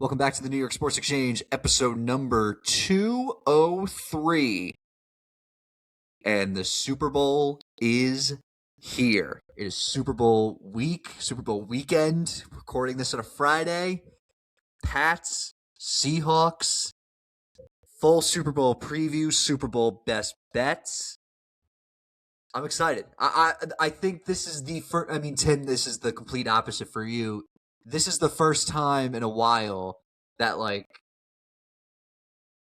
Welcome back to the New York Sports Exchange, episode number 203. And the Super Bowl is here. It is Super Bowl week, Super Bowl weekend. Recording this on a Friday. Pats, Seahawks, full Super Bowl preview, Super Bowl best bets. I'm excited. I think this is the first. I mean, Tim, this is the complete opposite for you. This is the first time in a while that, like,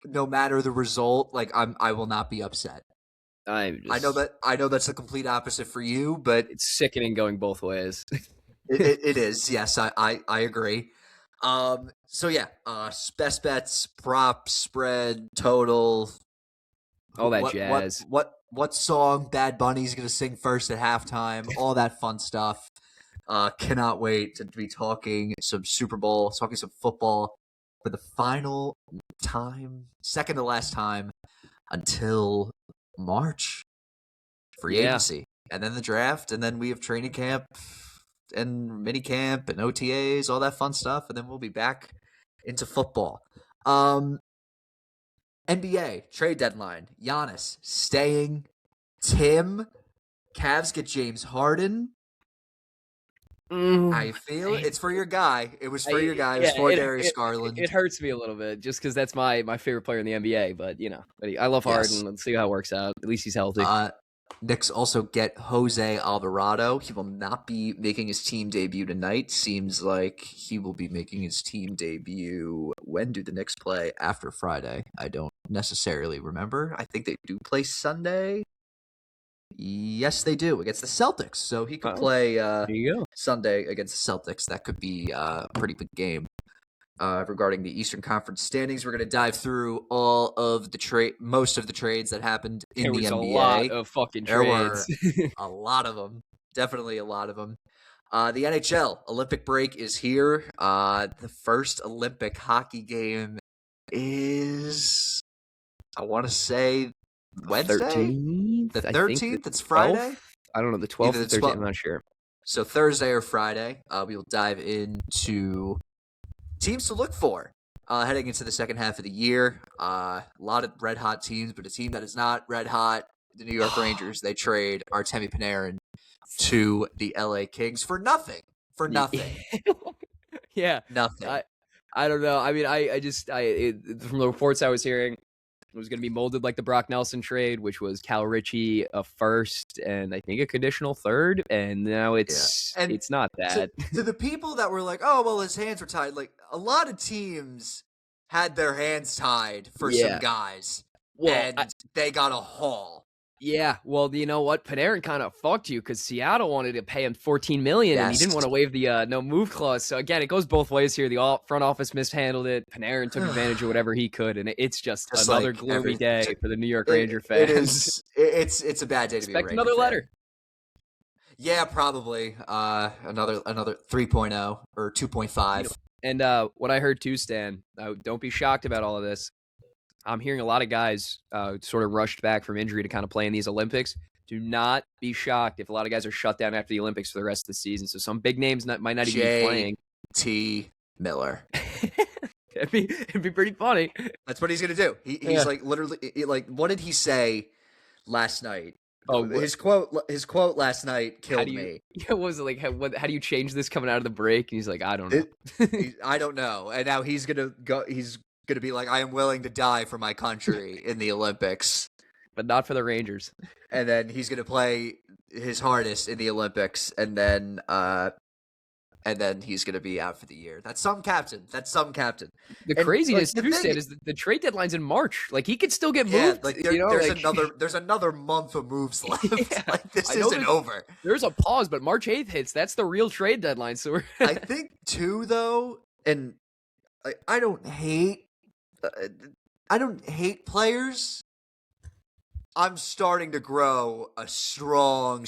no matter the result, like, I will not be upset. I know that's the complete opposite for you, but it's sickening going both ways. it is. Yes, I agree. So yeah, best bets, props, spread, total, all that jazz. What song Bad Bunny's gonna sing first at halftime? All that fun stuff. Cannot wait to be talking some Super Bowl, talking some football for the final time, second to last time until March. Free agency. And then the draft, and then we have training camp and mini camp and OTAs, all that fun stuff, and then we'll be back into football. NBA, trade deadline, Giannis staying, Tim, Cavs get James Harden. I feel it's for your guy. It was for your guy. It was for Darius Garland. It hurts me a little bit just because that's my favorite player in the NBA. But, you know, I love Harden. Let's see how it works out. At least he's healthy. Knicks also get Jose Alvarado. He will not be making his team debut tonight. Seems like he will be making his team debut. When do the Knicks play? After Friday. I don't necessarily remember. I think they do play Sunday. Yes, they do, against the Celtics. So he could play Sunday against the Celtics. That could be a pretty big game. Regarding the Eastern Conference standings, we're going to dive through all of the most of the trades that happened in the NBA. There was a lot of fucking trades. There were a lot of them. Definitely a lot of them. The NHL Olympic break is here. The first Olympic hockey game is, I want to say, Wednesday? The 13th? It's Friday? I don't know, the 12th or 13th, I'm not sure. So Thursday or Friday, we will dive into teams to look for heading into the second half of the year. A lot of red-hot teams, but a team that is not red-hot, the New York Rangers, they trade Artemi Panarin to the LA Kings for nothing. For nothing. Yeah. Nothing. I don't know. I mean, I from the reports I was hearing, it was going to be molded like the Brock Nelson trade, which was Cal Ritchie a first and I think a conditional third, and now it's not that. To the people that were like, oh, well, his hands were tied, like, a lot of teams had their hands tied for some guys, and they got a haul. Yeah, well, you know what? Panarin kind of fucked you because Seattle wanted to pay him $14 million, and he didn't want to waive the no move clause. So again, it goes both ways here. The front office mishandled it. Panarin took advantage of whatever he could, and it's just another like gloomy day for the New York Ranger fans. It's a bad day to be a Ranger another fan. Letter. Yeah, probably another 3.0 or 2.5. And what I heard too, Stan, don't be shocked about all of this. I'm hearing a lot of guys sort of rushed back from injury to kind of play in these Olympics. Do not be shocked if a lot of guys are shut down after the Olympics for the rest of the season. So some big names might not even be playing. T. Miller. It'd be pretty funny. That's what he's going to do. He's like literally like, what did he say last night? Oh, his quote last night killed me. Yeah, what was it like? How do you change this coming out of the break? And he's like, I don't know. I don't know. And now he's going to go. He's going to be like, I am willing to die for my country in the Olympics. But not for the Rangers. And then he's going to play his hardest in the Olympics, and then he's going to be out for the year. That's some captain. The craziness, too, Stan, is the trade deadline's in March. Like, he could still get moved. Like, there's another month of moves left. Yeah. Like, this isn't over. There's a pause, but March 8th hits. That's the real trade deadline. So I think, too, though, and I don't hate players. I'm starting to grow a strong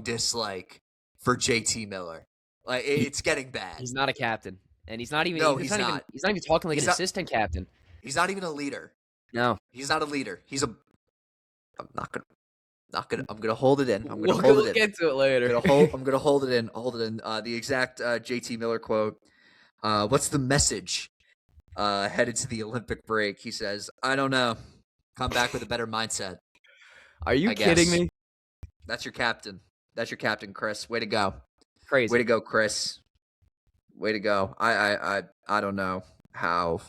dislike for JT Miller. Like, it's getting bad. He's not a captain, and he's not even. No, he's not even talking like an assistant captain. He's not even a leader. No, he's not a leader. I'm gonna hold it in. We'll get to it later. I'm gonna hold it in. The exact JT Miller quote. What's the message headed to the Olympic break. He says, "I don't know. Come back with a better mindset." Are you I kidding guess me? that's your captain. That's your captain, Chris. Way to go. Way Crazy. to go, Chris. Way to go. I don't know how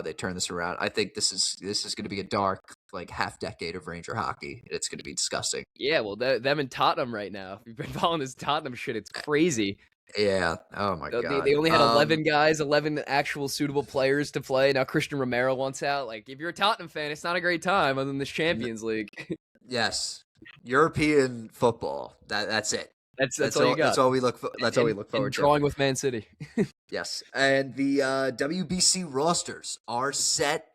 they turn this around. I think this is going to be a dark like half decade of Ranger hockey. It's going to be disgusting. Yeah, well, them in Tottenham right now. If you've been following this Tottenham shit, it's crazy. Yeah. Oh my god. They only had 11 guys, 11 actual suitable players to play. Now Christian Romero wants out. Like, if you're a Tottenham fan, it's not a great time other than this Champions League. Yes. European football. That's it. That's all you got. That's all we look. That's all we look forward to. Drawing with Man City. Yes, and the WBC rosters are set.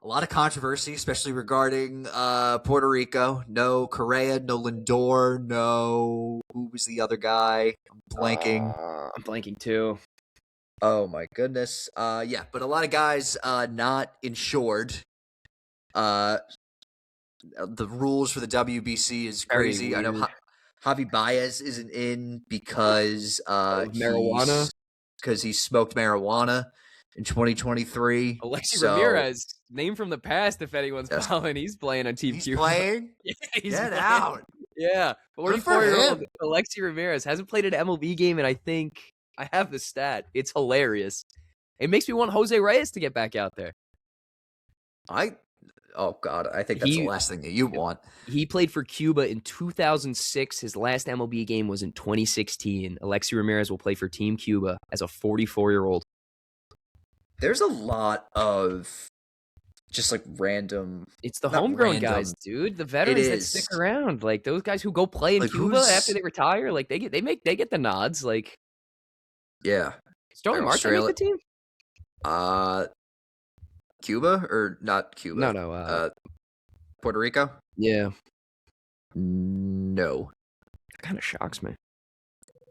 A lot of controversy, especially regarding Puerto Rico. No Correa, no Lindor, no who was the other guy? I'm blanking. I'm blanking too. Oh my goodness. Yeah, but a lot of guys not insured. The rules for the WBC is crazy. I know Javi Baez isn't in because marijuana. Because he smoked marijuana in 2023. Alexi Ramirez, name from the past. If anyone's following, he's playing on Team Cuba. Playing? Yeah, Get out. Yeah, 44-year-old Alexi Ramirez hasn't played an MLB game, and I think I have the stat. It's hilarious. It makes me want Jose Reyes to get back out there. Oh, God, I think that's the last thing that you want. He played for Cuba in 2006. His last MLB game was in 2016. Alexi Ramirez will play for Team Cuba as a 44-year-old. There's a lot of just like random. It's the homegrown guys, dude. The veterans that stick around, like those guys who go play in like Cuba after they retire, like they get the nods. Like, yeah, Starling Marte make the team? Cuba or not Cuba? No. Puerto Rico? Yeah. No. That kind of shocks me.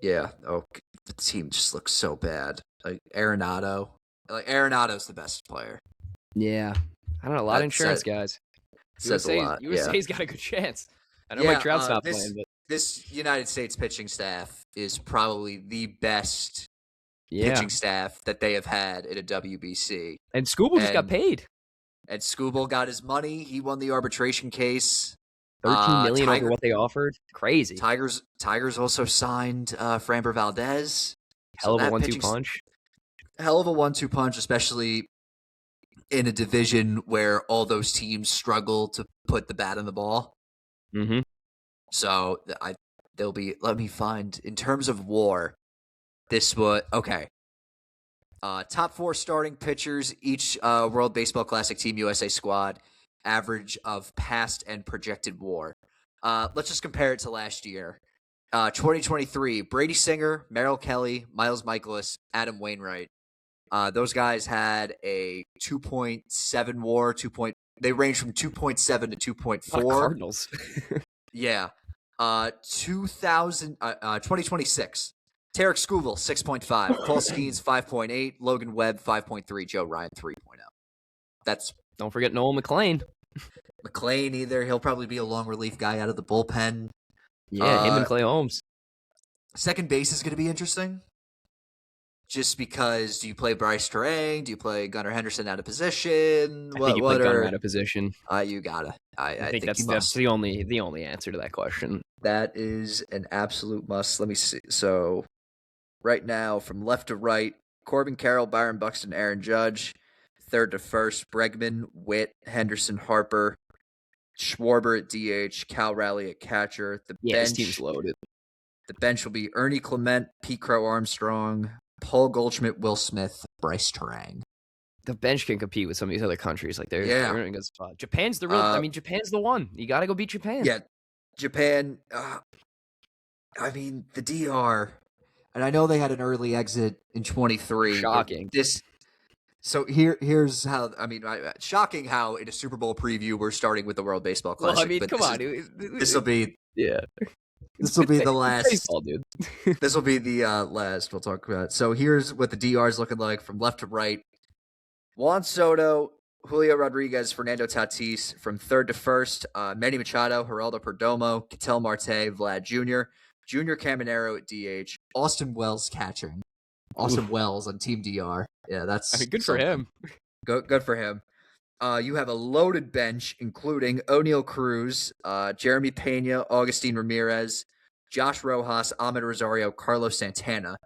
Yeah. Oh, the team just looks so bad. Like Arenado. Like Arenado's the best player. Yeah. I don't know. A lot of insurance guys. Says a lot. USA's got a good chance. I know Mike Trout's not playing, but this United States pitching staff is probably the best pitching staff that they have had at a WBC. And Skubal just got paid. And Skubal got his money. He won the arbitration case. $13 million over what they offered. Crazy. Tigers also signed Framber Valdez. Hell of a 1-2 punch. Hell of a 1-2 punch, especially in a division where all those teams struggle to put the bat in the ball. Mm-hmm. So they'll be. Let me find in terms of WAR. This was okay. Top 4 starting pitchers each World Baseball Classic Team USA squad. Average of past and projected WAR. Let's just compare it to last year. 2023, Brady Singer, Merrill Kelly, Miles Michaelis, Adam Wainwright. Those guys had a 2.7 WAR. They range from 2.7 to 2.4. Cardinals. Yeah. 2026. Tarek Skubal, 6.5. Paul Skeens, 5.8. Logan Webb, 5.3. Joe Ryan, 3.0. Don't forget Noel McLean. McLean either. He'll probably be a long relief guy out of the bullpen. Yeah, him and Clay Holmes. Second base is going to be interesting. Just because, do you play Bryce Terang? Do you play Gunnar Henderson out of position? I think you play Gunnar out of position. You gotta. I think that's the only answer to that question. That is an absolute must. Let me see. So, right now, from left to right, Corbin Carroll, Byron Buxton, Aaron Judge. Third to first, Bregman, Witt, Henderson, Harper, Schwarber at DH, Cal Raleigh at catcher. This team's loaded. The bench will be Ernie Clement, Pete Crow Armstrong, Paul Goldschmidt, Will Smith, Bryce Terang. The bench can compete with some of these other countries. Like they're in a good spot. Japan's the real. Japan's the one. You got to go beat Japan. Yeah, Japan. The DR, and I know they had an early exit in 23. Shocking. So here's how. Shocking how in a Super Bowl preview we're starting with the World Baseball Classic. Well, come on. This will be. Yeah. This will be the last. Baseball, dude. This will be the last we'll talk about. So here's what the DR is looking like from left to right. Juan Soto, Julio Rodriguez, Fernando Tatis from third to first. Manny Machado, Geraldo Perdomo, Ketel Marte, Vlad Jr., Junior Caminero at DH, Austin Wells catching, Austin Wells on Team DR. Yeah, that's I mean, good for something. him. Good for him. You have a loaded bench, including O'Neal Cruz, Jeremy Pena, Augustine Ramirez, Josh Rojas, Ahmed Rosario, Carlos Santana.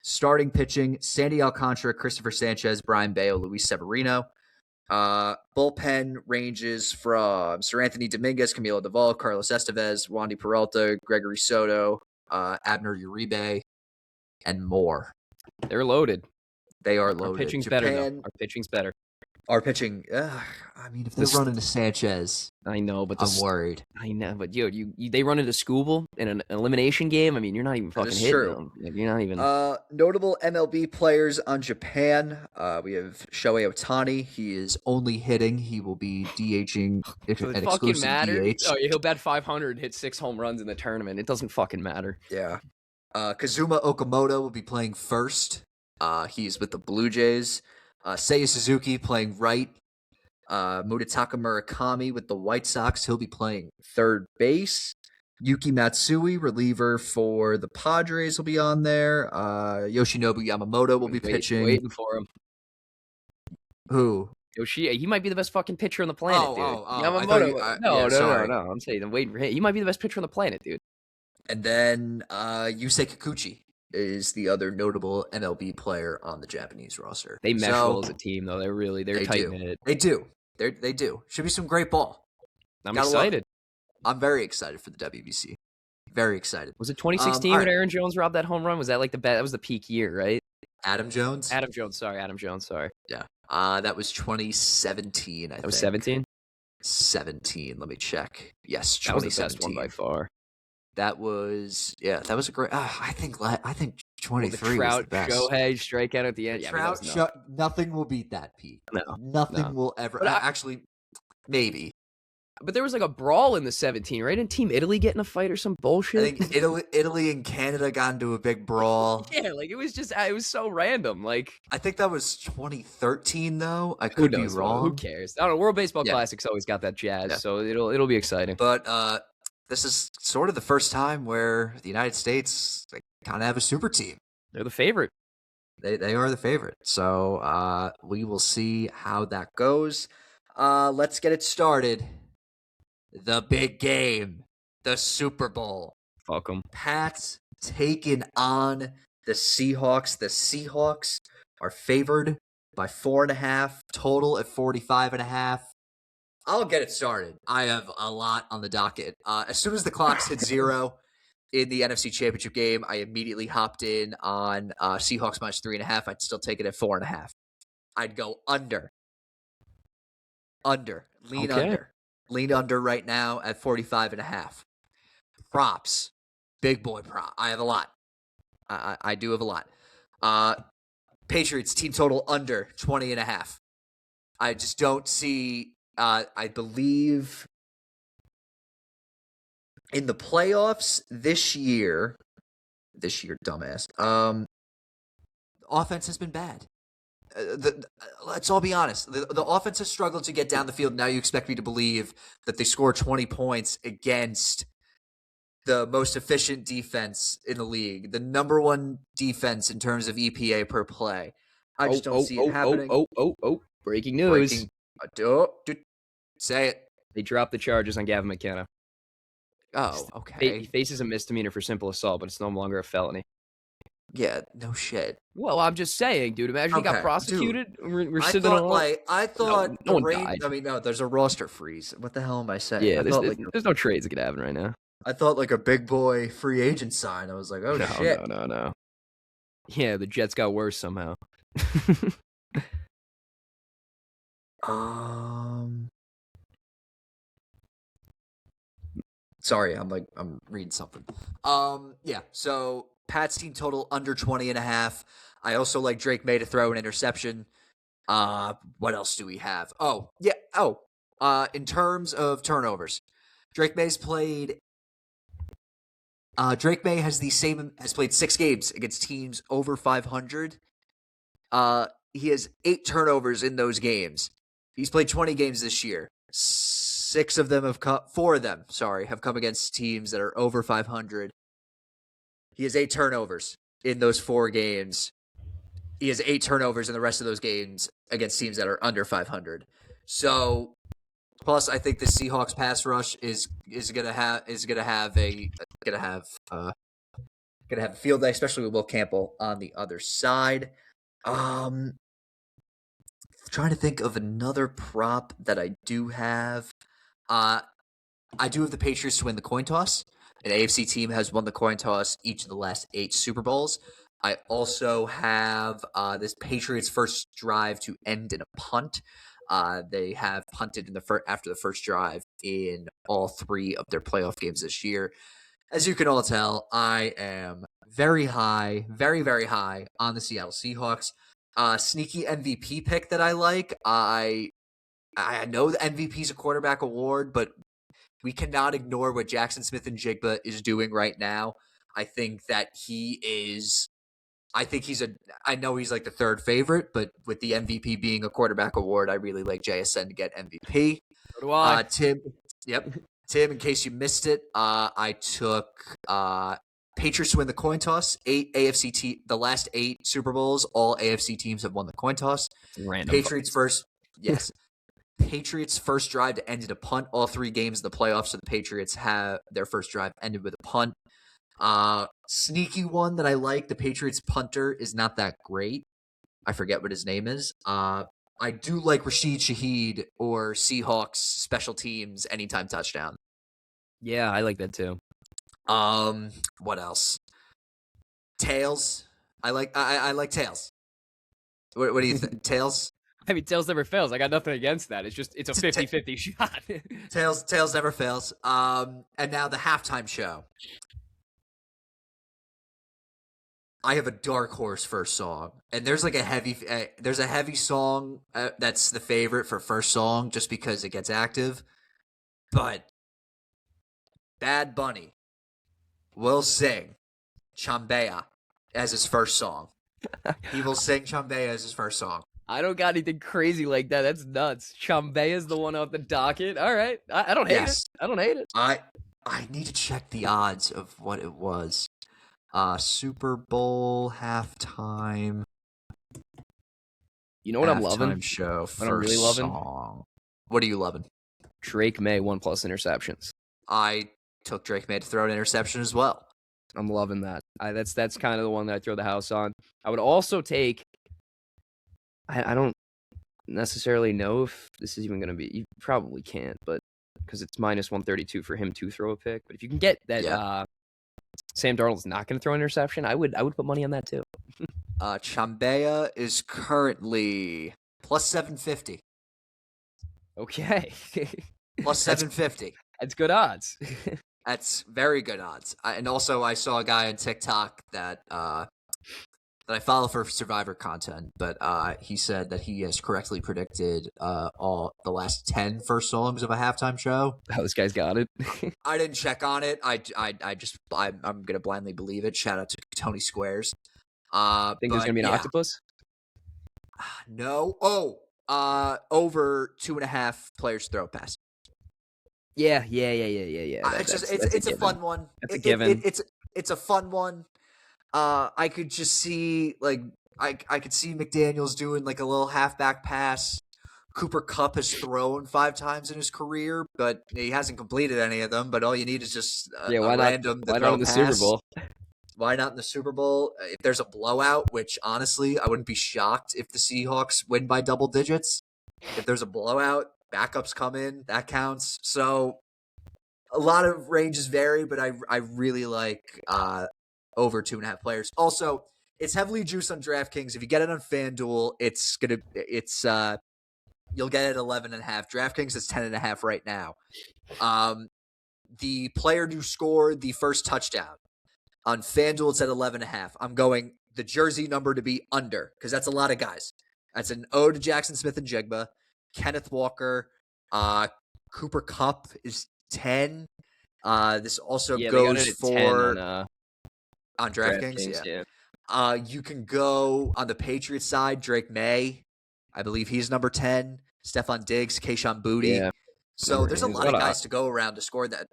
Starting pitching, Sandy Alcantara, Christopher Sanchez, Brian Bayo, Luis Severino. Bullpen ranges from Sir Anthony Dominguez, Camilo Duvall, Carlos Estevez, Wandy Peralta, Gregory Soto, Abner Uribe, and more. They're loaded. They are loaded. Our pitching's better, though. Our pitching's better. Our pitching, I mean, if they're running to Sanchez, I know, but I'm worried. I know, but they run into Scooble in an elimination game. I mean, you're not even fucking hitting them. You're not even. Notable MLB players on Japan. We have Shohei Ohtani. He is only hitting. He will be DHing if an exclusive DH. Oh, yeah, he'll bat 500, hit 6 home runs in the tournament. It doesn't fucking matter. Yeah. Kazuma Okamoto will be playing first. He's with the Blue Jays. Seiya Suzuki playing right. Mutataka Murakami with the White Sox. He'll be playing third base. Yuki Matsui, reliever for the Padres, will be on there. Yoshinobu Yamamoto will be pitching. Waiting for him. Who? He might be the best fucking pitcher on the planet, dude. Yamamoto. No. I'm saying I'm waiting for him. He might be the best pitcher on the planet, dude. And then Yusei Kikuchi is the other notable MLB player on the Japanese roster. They mesh well as a team, though. They're tight-knit. They do. They do. Should be some great ball. I'm excited. I'm very excited for the WBC. Very excited. Was it 2016 when Aaron Jones robbed that home run? Was that like that was the peak year, right? Adam Jones. Sorry. Yeah. That was 2017, I think. That was 17? 17. Let me check. Yes, 2017. That was the best one by far. That was a great. I think 23 Trout, was the best. Shohei strikeout at the end. Trout, nothing will beat that peak. Nothing will ever. Actually, maybe. But there was like a brawl in the 17, right? Didn't Team Italy get in a fight or some bullshit? I think Italy and Canada got into a big brawl. Yeah, like it was so random. Like I think that was 2013 though. I could be wrong. Who cares? I don't know. World Baseball Classic's always got that jazz, so it'll be exciting. But this is sort of the first time where the United States kind of have a super team. They're the favorite. They are the favorite. So we will see how that goes. Let's get it started. The big game, the Super Bowl. Fuck 'em. Pats taking on the Seahawks. The Seahawks are favored by 4.5, total at 45.5. I'll get it started. I have a lot on the docket. As soon as the clocks hit 0 in the NFC Championship game, I immediately hopped in on Seahawks minus 3.5. I'd still take it at 4.5. I'd go under. Lean under. Lean under right now at 45.5. Props. Big boy prop. I have a lot. I do have a lot. Patriots team total under 20.5. I just don't see. I believe in the playoffs this year, dumbass. Offense has been bad. Let's all be honest. The offense has struggled to get down the field. Now you expect me to believe that they score 20 points against the most efficient defense in the league, the number one defense in terms of EPA per play. I just don't see it happening. Breaking news. Say it. They dropped the charges on Gavin McKenna. Oh, okay. He faces a misdemeanor for simple assault, but it's no longer a felony. Yeah, no shit. Well, I'm just saying, dude. Imagine he got prosecuted. We're sitting on. I thought no one died. I mean, no, there's a roster freeze. What the hell am I saying? Yeah, there's no trades that could happen right now. I thought like a big boy free agent sign. I was like, oh shit. No. Yeah, the Jets got worse somehow. Sorry, I'm reading something. Yeah, so Pat's team total under 20.5. I also like Drake May to throw an interception. What else do we have? In terms of turnovers, Drake May has played 6 games against teams over 500. He has 8 turnovers in those games. He's played 20 games this year. 4 of them have come against teams that are over 500. He has 8 turnovers in those 4 games. He has 8 turnovers in the rest of those games against teams that are under 500. So, plus I think the Seahawks pass rush is gonna have a field day, especially with Will Campbell on the other side. Trying to think of another prop that I do have. I do have the Patriots to win the coin toss. An AFC team has won the coin toss each of the last 8 Super Bowls. I also have this Patriots first drive to end in a punt. They have punted after the first drive in all 3 of their playoff games this year. As you can all tell, I am very high, very, very high on the Seattle Seahawks. Sneaky MVP pick that I like. I know the MVP is a quarterback award, but we cannot ignore what Jackson Smith-Njigba is doing right now. I think that I know he's like the 3rd favorite, but with the MVP being a quarterback award, I really like JSN to get MVP. So do I. Tim, in case you missed it, I took Patriots to win the coin toss. The last 8 Super Bowls, all AFC teams have won the coin toss. Random Patriots first, yes. Patriots first drive to end in a punt. All 3 games in the playoffs, so the Patriots have their first drive ended with a punt. Sneaky one that I like. The Patriots punter is not that great. I forget what his name is. I do like Rashid Shaheed or Seahawks special teams anytime touchdown. Yeah, I like that too. What else? Tails. I like Tails. What do you think? Tails? I mean, Tails never fails. I got nothing against that. It's a 50-50 shot. Tails never fails. And now the halftime show. I have a dark horse first song, and there's like a heavy song that's the favorite for first song just because it gets active. But Bad Bunny will sing Chambea as his first song. He will sing Chambea as his first song. I don't got anything crazy like that. That's nuts. Chambea is the one off the docket. All right. I don't hate it. I don't hate it. I need to check the odds of what it was. Super Bowl halftime. You know what I'm loving? Halftime show. What I'm really loving? Song. What are you loving? Drake May 1+ interceptions. I took Drake May to throw an interception as well. I'm loving that. That's kind of the one that I throw the house on. I would also take. I don't necessarily know if this is even going to be. You probably can't, but because it's -132 for him to throw a pick. But if you can get that, Sam Darnold's not going to throw an interception. I would put money on that too. Chambea is currently +750. Okay. +750. That's good odds. That's very good odds. And also, I saw a guy on TikTok that I follow for Survivor content, but he said that he has correctly predicted all the last 10 first songs of a halftime show. How this guy's got it. I didn't check on it. I'm gonna blindly believe it. Shout out to Tony Squares. Think there's gonna be an octopus? No. Over 2.5 players throw pass. Yeah. It's a fun one. That's a given. It's a fun one. I could just see I could see McDaniels doing like a little halfback pass. Cooper Kupp has thrown 5 times in his career, but he hasn't completed any of them. But all you need is just why not in the Super Bowl? Why not in the Super Bowl? If there's a blowout, which honestly I wouldn't be shocked if the Seahawks win by double digits. If there's a blowout, backups come in, that counts. So a lot of ranges vary, but I really like over 2.5 players. Also, it's heavily juiced on DraftKings. If you get it on FanDuel, you'll get it at 11.5. DraftKings is 10.5 right now. The player to score the first touchdown on FanDuel, it's at 11.5. I'm going the jersey number to be under because that's a lot of guys. That's an ode to Jackson Smith-Njigba, Kenneth Walker, Cooper Kupp is 10. This also goes for on DraftKings. Yeah. You can go on the Patriots side. Drake May, I believe he's number 10. Stephon Diggs, Kayshon Boutte. Yeah. So there's a lot of guys to go around to score that.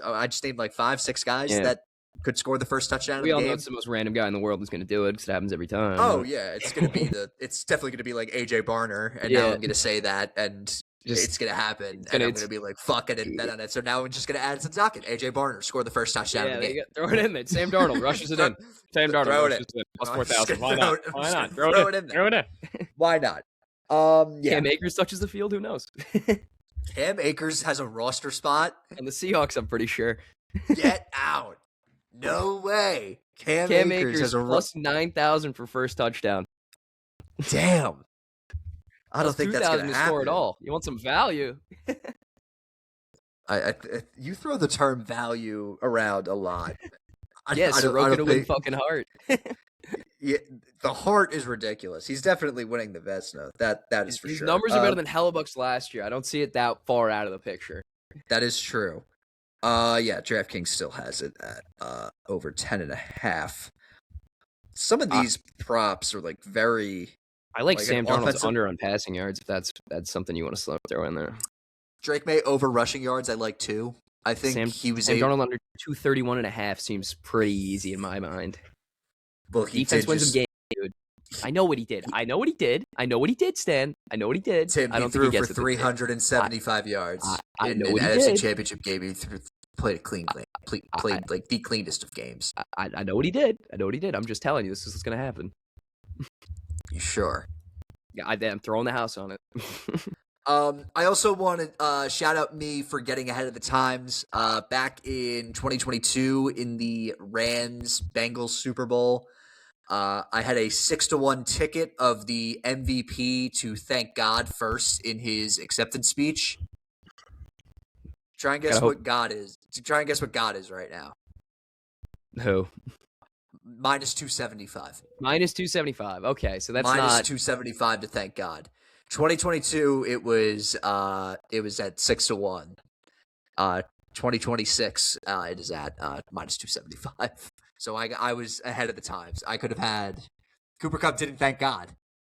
I just named like 5-6 guys that could score the first touchdown We of all the know game. it's the most random guy in the world who's going to do it because it happens every time. Oh yeah, it's definitely gonna be like AJ Barner, and now I'm gonna say that, and it's gonna happen, and I'm gonna be like, fuck, I didn't bet on it, so now I'm just gonna add it to the docket. AJ Barner score the first touchdown of the game. Throw it in there. Sam Darnold rushes it in. Sam Darnold rushes it in. Plus 4,000. Why not? Why not? Throw it in. Throw it in. Why not? Yeah. Cam Akers touches the field. Who knows? Cam Akers has a roster spot. And the Seahawks, I'm pretty sure. Get out. No way. Cam Akers has a plus 9,000 for first touchdown. Damn. I don't think that's going to happen. Score at all. You want some value? You throw the term value around a lot. Soroka to win fucking Hart. Yeah, the Hart is ridiculous. He's definitely winning the Vesna. That is for sure. His numbers are better than Hellebuck's last year. I don't see it that far out of the picture. That is true. Yeah, DraftKings still has it at over 10.5. Some of these props are like very. I like Sam Darnold's under on passing yards. If that's something you want to throw in there. Drake May over rushing yards. I like too. I think Sam Darnold under 231.5 seems pretty easy in my mind. Well, defense wins a game, dude. I know what he did. I know what he did, Stan. I know what he did. Tim, I don't threw think he for 375 yards. I know in what he NFC did. Championship game. He played a clean game. Played like the cleanest of games. I know what he did. I'm just telling you, this is what's going to happen. You sure? Yeah, I'm throwing the house on it. I also want to shout out me for getting ahead of the times. Back in 2022 in the Rams-Bengals Super Bowl, I had a 6-1 ticket of the MVP to thank God first in his acceptance speech. Try and guess what God is. Try and guess what God is right now. Who? Minus 275. Minus 275. Okay, so that's minus not 275 to thank God. 2022, it was at 6-1. 2026, it is at minus 275. So I was ahead of the times. I could have had Cooper Kupp didn't thank God,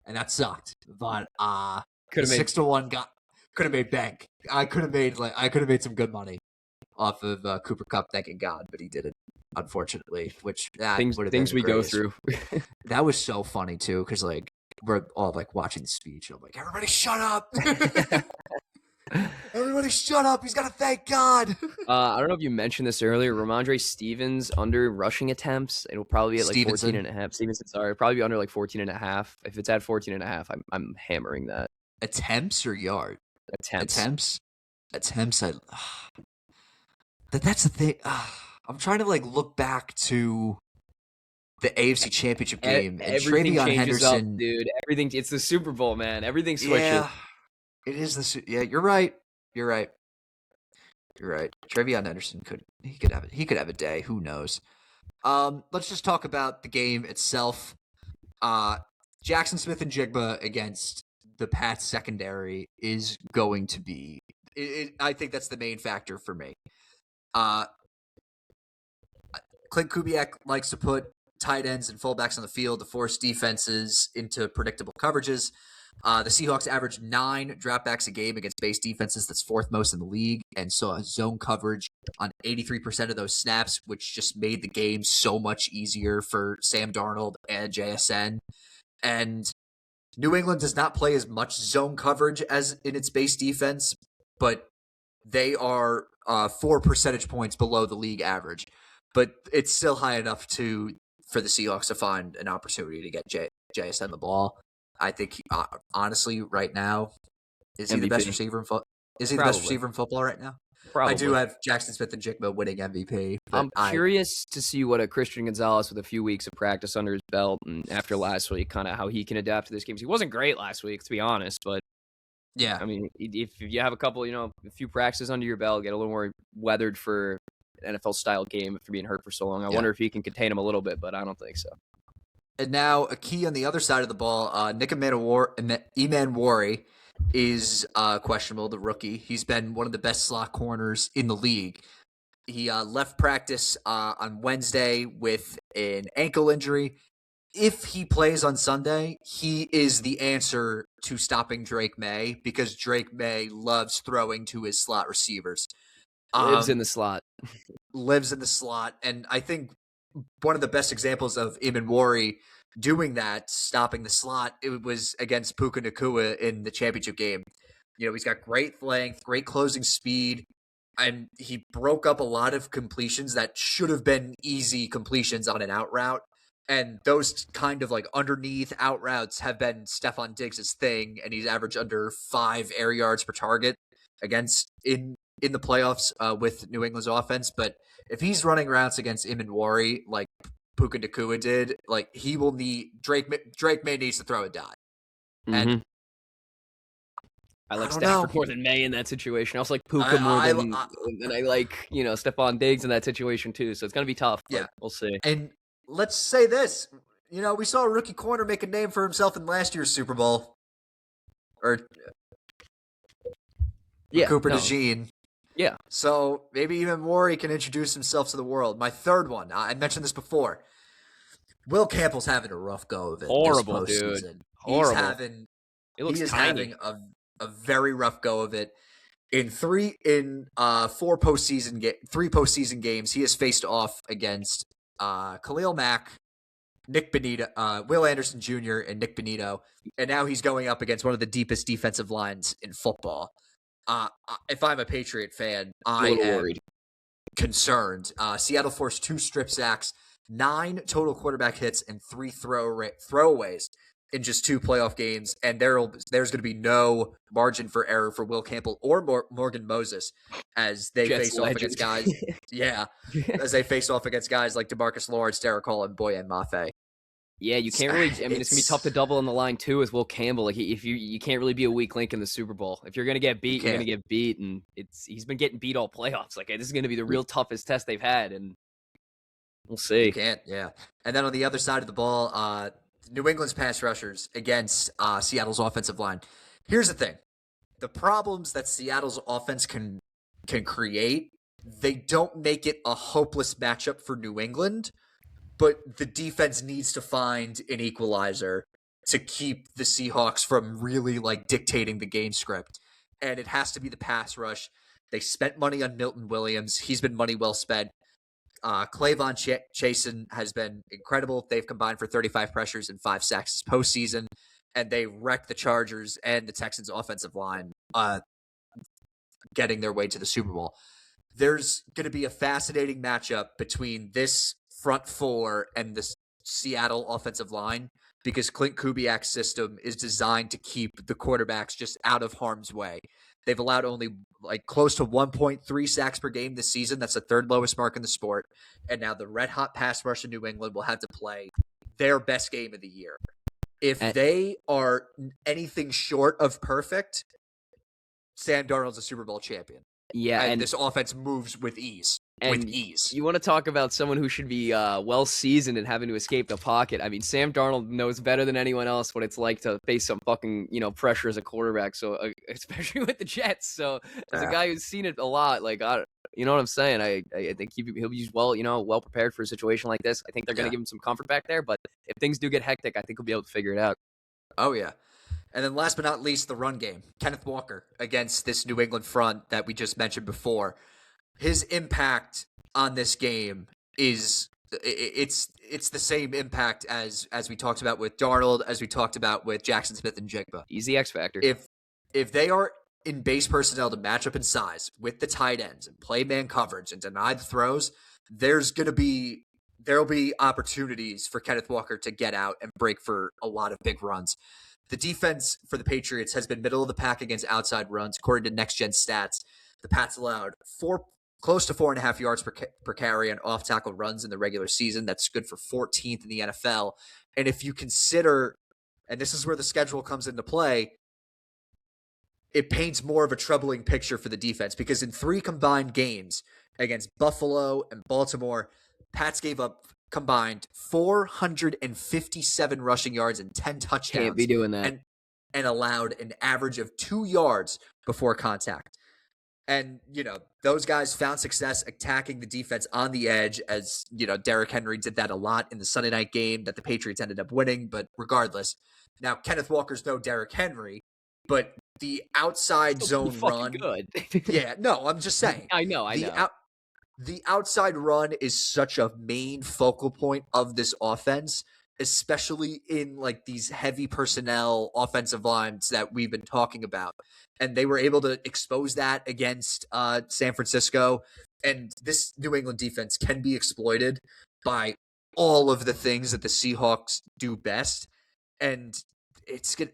and that sucked. But 6-1 could have made bank. I could have made some good money off of Cooper Kupp thanking God, but he didn't, unfortunately. Which things we go through. That was so funny too, because like we're all like watching the speech. And I'm like, everybody shut up. Everybody shut up. He's got to thank God. I don't know if you mentioned this earlier. Ramondre Stevens under rushing attempts. It'll probably be at like 14.5. Stevenson, sorry. It'll probably be under like 14.5. If it's at 14.5, I'm hammering that. Attempts or yard? Attempts. That's the thing. I'm trying to like look back to the AFC Championship game and Travion Henderson, up, dude. Everything. It's the Super Bowl, man. Everything switches. Yeah, it is you're right. You're right. Travion Henderson could have a day. Who knows? Let's just talk about the game itself. Jackson Smith and Jigba against the Pats secondary is going to be. I think that's the main factor for me. Clint Kubiak likes to put tight ends and fullbacks on the field to force defenses into predictable coverages. The Seahawks averaged 9 dropbacks a game against base defenses. That's 4th most in the league, and saw zone coverage on 83% of those snaps, which just made the game so much easier for Sam Darnold and JSN. And New England does not play as much zone coverage as in its base defense, but they are 4 percentage points below the league average. But it's still high enough for the Seahawks to find an opportunity to get JSN the ball. I think, honestly, right now, is he the best receiver in football? Is he the best receiver in football right now? Probably. I do have Jackson Smith and Jigba winning MVP. I'm curious to see what a Christian Gonzalez with a few weeks of practice under his belt and after last week, kind of how he can adapt to this game. He wasn't great last week, to be honest, but yeah, I mean, if you have a couple, a few practices under your belt, get a little more weathered for an NFL-style game after being hurt for so long. I wonder if he can contain him a little bit, but I don't think so. And now a key on the other side of the ball, Nick Emanwari is questionable, the rookie. He's been one of the best slot corners in the league. He left practice on Wednesday with an ankle injury. If he plays on Sunday, he is the answer to stopping Drake May because Drake May loves throwing to his slot receivers. Lives in the slot. Lives in the slot. And I think one of the best examples of Imanwari doing that, stopping the slot, it was against Puka Nacua in the championship game. He's got great length, great closing speed, and he broke up a lot of completions that should have been easy completions on an out route. And those kind of like underneath out routes have been Stephon Diggs' thing, and he's averaged under 5 air yards per target against in the playoffs with New England's offense. But if he's running routes against Imanwari like Puka Nacua did, like he will need Drake May needs to throw a dot. And I like Stafford more than May in that situation. I also like Puka more than I like, Stephon Diggs in that situation too. So it's going to be tough. Yeah, we'll see. And let's say this, we saw a rookie corner make a name for himself in last year's Super Bowl. Cooper DeJean. Yeah. So maybe even Maury can introduce himself to the world. My third one, I mentioned this before. Will Campbell's having a rough go of it. Horrible, dude. Horrible. He is having a very rough go of it. In three postseason games, he has faced off against Khalil Mack, Nick Bonito, Will Anderson Jr., and Nick Bonito, and now he's going up against one of the deepest defensive lines in football. If I'm a Patriot fan, I am worried. Concerned. Seattle forced 2 strip sacks, 9 total quarterback hits, and 3 throwaways in just 2 playoff games, and there's going to be no margin for error for Will Campbell or Morgan Moses as they face off against guys. As they face off against guys like DeMarcus Lawrence, Derek Hall, and Boyan Mafe. Yeah, you can't really. I mean, it's gonna be tough to double on the line too with Will Campbell. Like, if you can't really be a weak link in the Super Bowl. If you're gonna get beat, you're gonna get beat, and he's been getting beat all playoffs. Like, this is gonna be the real toughest test they've had, and we'll see. You can't, yeah. And then on the other side of the ball, New England's pass rushers against Seattle's offensive line. Here's the thing: the problems that Seattle's offense can create, they don't make it a hopeless matchup for New England. But the defense needs to find an equalizer to keep the Seahawks from really dictating the game script. And it has to be the pass rush. They spent money on Milton Williams. He's been money well spent. Clavon Chasen has been incredible. They've combined for 35 pressures and 5 sacks this postseason. And they wrecked the Chargers and the Texans' offensive line getting their way to the Super Bowl. There's going to be a fascinating matchup between this front 4 and the Seattle offensive line because Clint Kubiak's system is designed to keep the quarterbacks just out of harm's way. They've allowed only close to 1.3 sacks per game this season. That's the 3rd lowest mark in the sport. And now the red hot pass rush in New England will have to play their best game of the year. If they are anything short of perfect, Sam Darnold's a Super Bowl champion. Yeah, and this offense moves with ease. You want to talk about someone who should be well seasoned and having to escape the pocket. I mean, Sam Darnold knows better than anyone else what it's like to face some fucking pressure as a quarterback. So especially with the Jets. So as a guy who's seen it a lot, you know what I'm saying? I think he'll be well prepared for a situation like this. I think they're going to give him some comfort back there. But if things do get hectic, I think he'll be able to figure it out. Oh yeah. And then last but not least, the run game. Kenneth Walker against this New England front that we just mentioned before. His impact on this game is it's the same impact as we talked about with Darnold, as we talked about with Jackson Smith and Jigba. He's the X factor. If they are in base personnel to match up in size with the tight ends and play man coverage and deny the throws, there'll be opportunities for Kenneth Walker to get out and break for a lot of big runs. The defense for the Patriots has been middle of the pack against outside runs. According to Next Gen Stats, the Pats allowed close to 4.5 yards per carry on off-tackle runs in the regular season. That's good for 14th in the NFL. And if you consider, and this is where the schedule comes into play, it paints more of a troubling picture for the defense because in 3 combined games against Buffalo and Baltimore, Pats gave up combined 457 rushing yards and 10 touchdowns. Can't be doing that. And allowed an average of 2 yards before contact. And, those guys found success attacking the defense on the edge as, Derrick Henry did that a lot in the Sunday night game that the Patriots ended up winning. But regardless, now Kenneth Walker's no Derrick Henry, but the outside Still zone fucking run. good. Yeah, no, I'm just saying. I know. The outside run is such a main focal point of this offense, especially in like these heavy personnel offensive lines that we've been talking about. And they were able to expose that against San Francisco. And this New England defense can be exploited by all of the things that the Seahawks do best. And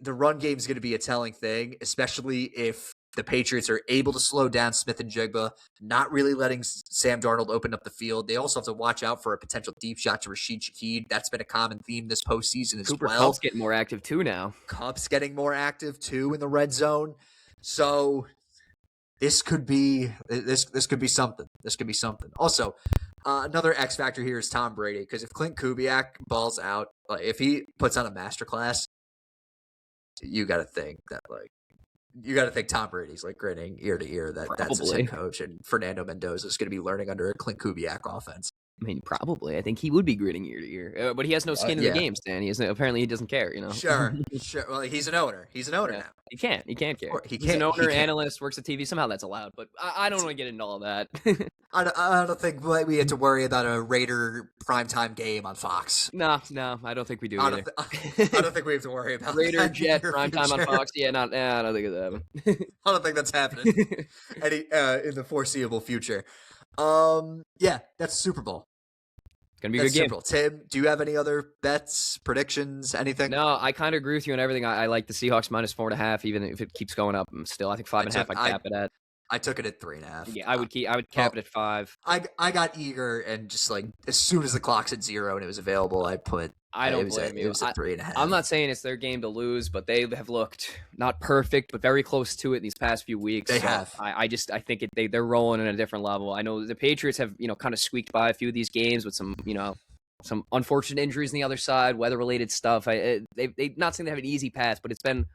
the run game is going to be a telling thing, especially if the Patriots are able to slow down Smith and Jigba, not really letting Sam Darnold open up the field. They also have to watch out for a potential deep shot to Rashid Shaheed. That's been a common theme this postseason as Cooper well. Kupp's getting more active too now. Kupp's getting more active too in the red zone. So this could be something. This could be something. Also, another X factor here is Tom Brady, because if Clint Kubiak balls out, like if he puts on a masterclass, you got to think Tom Brady's like grinning ear to ear that's his head coach, and Fernando Mendoza is going to be learning under a Clint Kubiak offense. I mean, probably. I think he would be grinning ear to ear, but he has no skin in the game, Stan. Apparently he doesn't care. Sure. Well, he's an owner. He's an owner now. He can't care. He's an owner, analyst, works at TV. Somehow that's allowed, but I don't want to get into all that. I don't think we had to worry about a Raider primetime game on Fox. No, I don't think we do either. I don't think we have to worry about Raider Jet primetime on Fox. Yeah, I don't think it's happening. I don't think that's happening in the foreseeable future. Yeah, that's Super Bowl. Gonna be a good game. Tim, do you have any other bets, predictions, anything? No, I kind of agree with you on everything. I like the Seahawks -4.5, even if it keeps going up. Still, I think 5.5. I cap it at. I took it at 3.5. Yeah, I would cap it at 5. I got eager, and just like as soon as the clock's at 0 and it was available, I put. I don't blame you. It was at 3.5. I'm not saying it's their game to lose, but they have looked not perfect, but very close to it in these past few weeks. They have. I think they're rolling at a different level. I know the Patriots have kind of squeaked by a few of these games with some some unfortunate injuries on the other side, weather related stuff. They not saying they have an easy path, but it's been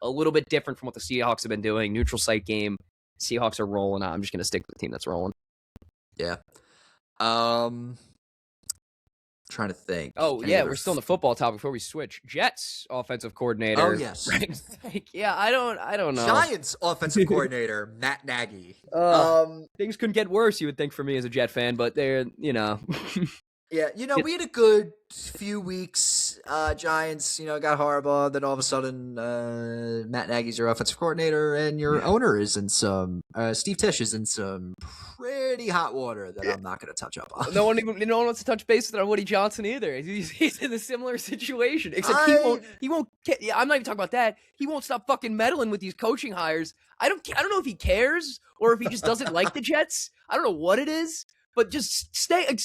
a little bit different from what the Seahawks have been doing. Neutral site game. Seahawks are rolling. I'm just going to stick with the team that's rolling. Yeah. Trying to think. Oh, yeah, we're still on the football topic before we switch. Jets offensive coordinator. Oh, yes. Right? Yeah, I don't know. Giants offensive coordinator, Matt Nagy. Things couldn't get worse, you would think, for me as a Jet fan, but they're. Yeah, we had a good few weeks. Giants, got Harbaugh. Then all of a sudden, Matt Nagy's your offensive coordinator, and your owner is in some. Steve Tisch is in some pretty hot water that I'm not going to touch up on. No one wants to touch base with Woody Johnson either. He's in a similar situation, except he won't. Yeah, I'm not even talking about that. He won't stop fucking meddling with these coaching hires. I don't know if he cares or if he just doesn't like the Jets. I don't know what it is. But just stay in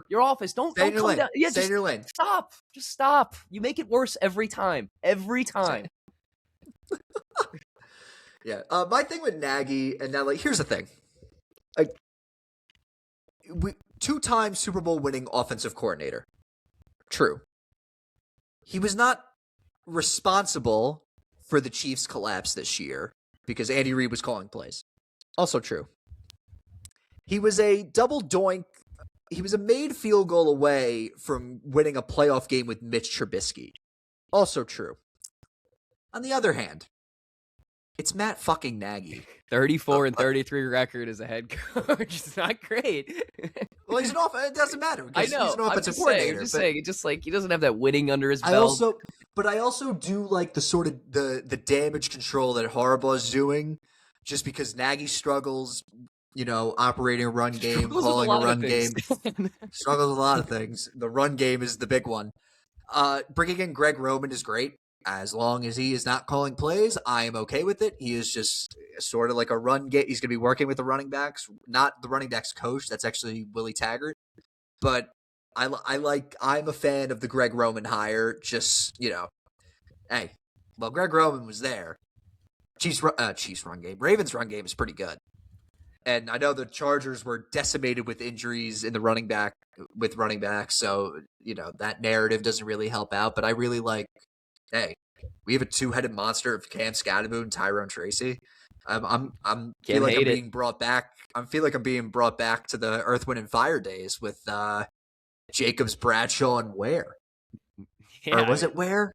your office. Don't come down. Yeah, stay in your lane. Stop. Just stop. You make it worse every time. Every time. Yeah. My thing with Nagy, and now here's the thing. Two-time Super Bowl winning offensive coordinator. True. He was not responsible for the Chiefs' collapse this year because Andy Reid was calling plays. Also true. He was a double doink. He was a made field goal away from winning a playoff game with Mitch Trubisky. Also true. On the other hand, it's Matt fucking Nagy. 34-33 record as a head coach. It's not great. Well, it doesn't matter. I know. He's an offensive coordinator. I'm just saying. It's just like he doesn't have that winning under his belt. I also do like the sort of the damage control that Harbaugh's doing, just because Nagy struggles. Operating a run game, calling a run game. Struggles with a lot of things. The run game is the big one. Bringing in Greg Roman is great. As long as he is not calling plays, I am okay with it. He is just sort of like a run game. He's going to be working with the running backs, not the running backs coach. That's actually Willie Taggart. But I'm a fan of the Greg Roman hire. Just, hey, well, Greg Roman was there. Chiefs run game. Ravens run game is pretty good. And I know the Chargers were decimated with injuries in the running backs, so that narrative doesn't really help out. But I really like, hey, we have a two-headed monster of Cam Scatterboot and Tyrone Tracy. I'm being brought back. I feel like I'm being brought back to the Earth, Wind, and Fire days with Jacobs, Bradshaw, and Ware. Yeah, or was it Ware?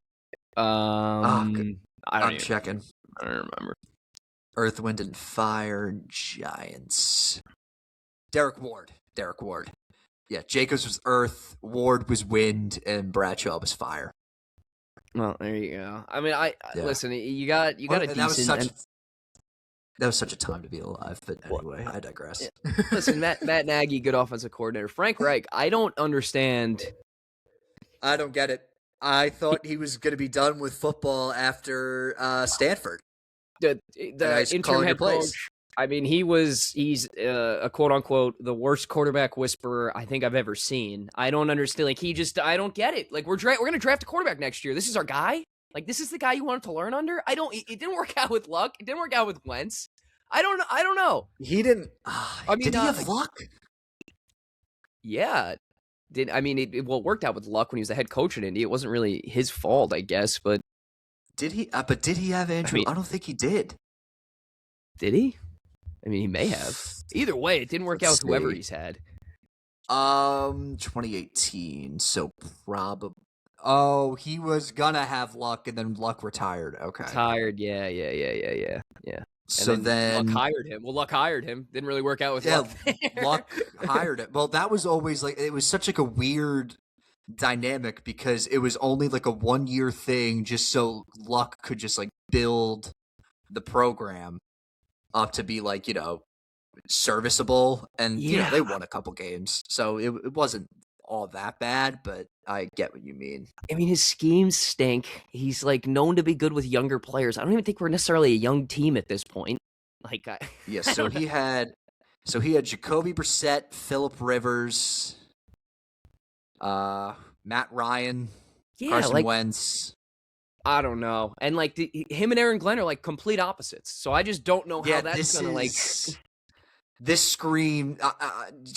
I'm checking. I don't remember. Earth, Wind, and Fire, Giants. Derek Ward. Yeah, Jacobs was Earth, Ward was Wind, and Bradshaw was Fire. Well, there you go. I mean, listen. You got a decent. That was such a time to be alive. But anyway, I digress. Listen, Matt Nagy, good offensive coordinator. Frank Reich, I don't understand. I don't get it. I thought he was going to be done with football after Stanford. The interim head coach. I mean, he's a quote unquote the worst quarterback whisperer I think I've ever seen. I don't understand. Like I don't get it. Like we're going to draft a quarterback next year. This is our guy. Like this is the guy you wanted to learn under. It didn't work out with Luck. It didn't work out with Wentz. I don't know. He didn't. Did he have Luck? Yeah. It worked out with Luck when he was the head coach in Indy. It wasn't really his fault, I guess. But did he? But did he have Andrew? I don't think he did. Did he? I mean, he may have. Either way, it didn't work out with whoever he's had. 2018. So probably. Oh, he was gonna have Luck, and then Luck retired. Okay. Retired. Yeah. So then Luck hired him. Well, Luck hired him. Didn't really work out with Luck. Luck hired him. Well, that was always it was such a weird dynamic because it was only a 1-year thing, just so Luck could just build the program up to be serviceable, and they won a couple games, so it wasn't all that bad, but I get what you mean. I mean, his schemes stink. He's known to be good with younger players. I don't even think we're necessarily a young team at this point. So he had Jacoby Brissett, Phillip Rivers, Matt Ryan, Carson Wentz. I don't know. And him and Aaron Glenn are complete opposites. So I just don't know how that's going to This scream. Do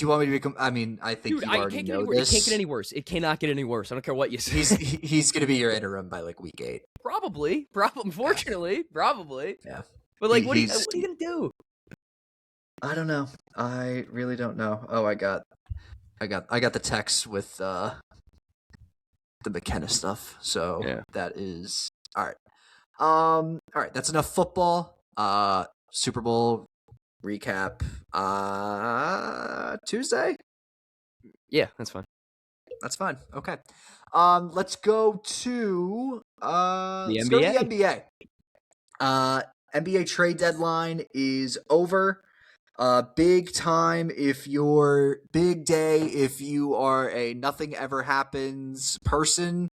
you want me to become? I mean, I think you already know this. It can't get any worse. It cannot get any worse. I don't care what you say. He's going to be your interim by week 8. Probably. Unfortunately, probably. Yeah. But what are you going to do? I don't know. I really don't know. Oh, I got the text with the McKenna stuff. So that is all right. All right. That's enough football. Super Bowl recap. Tuesday. Yeah, that's fine. That's fine. Okay. Let's go to the NBA. Go to the NBA. NBA trade deadline is over. Big time if you're big day if you are a nothing ever happens person,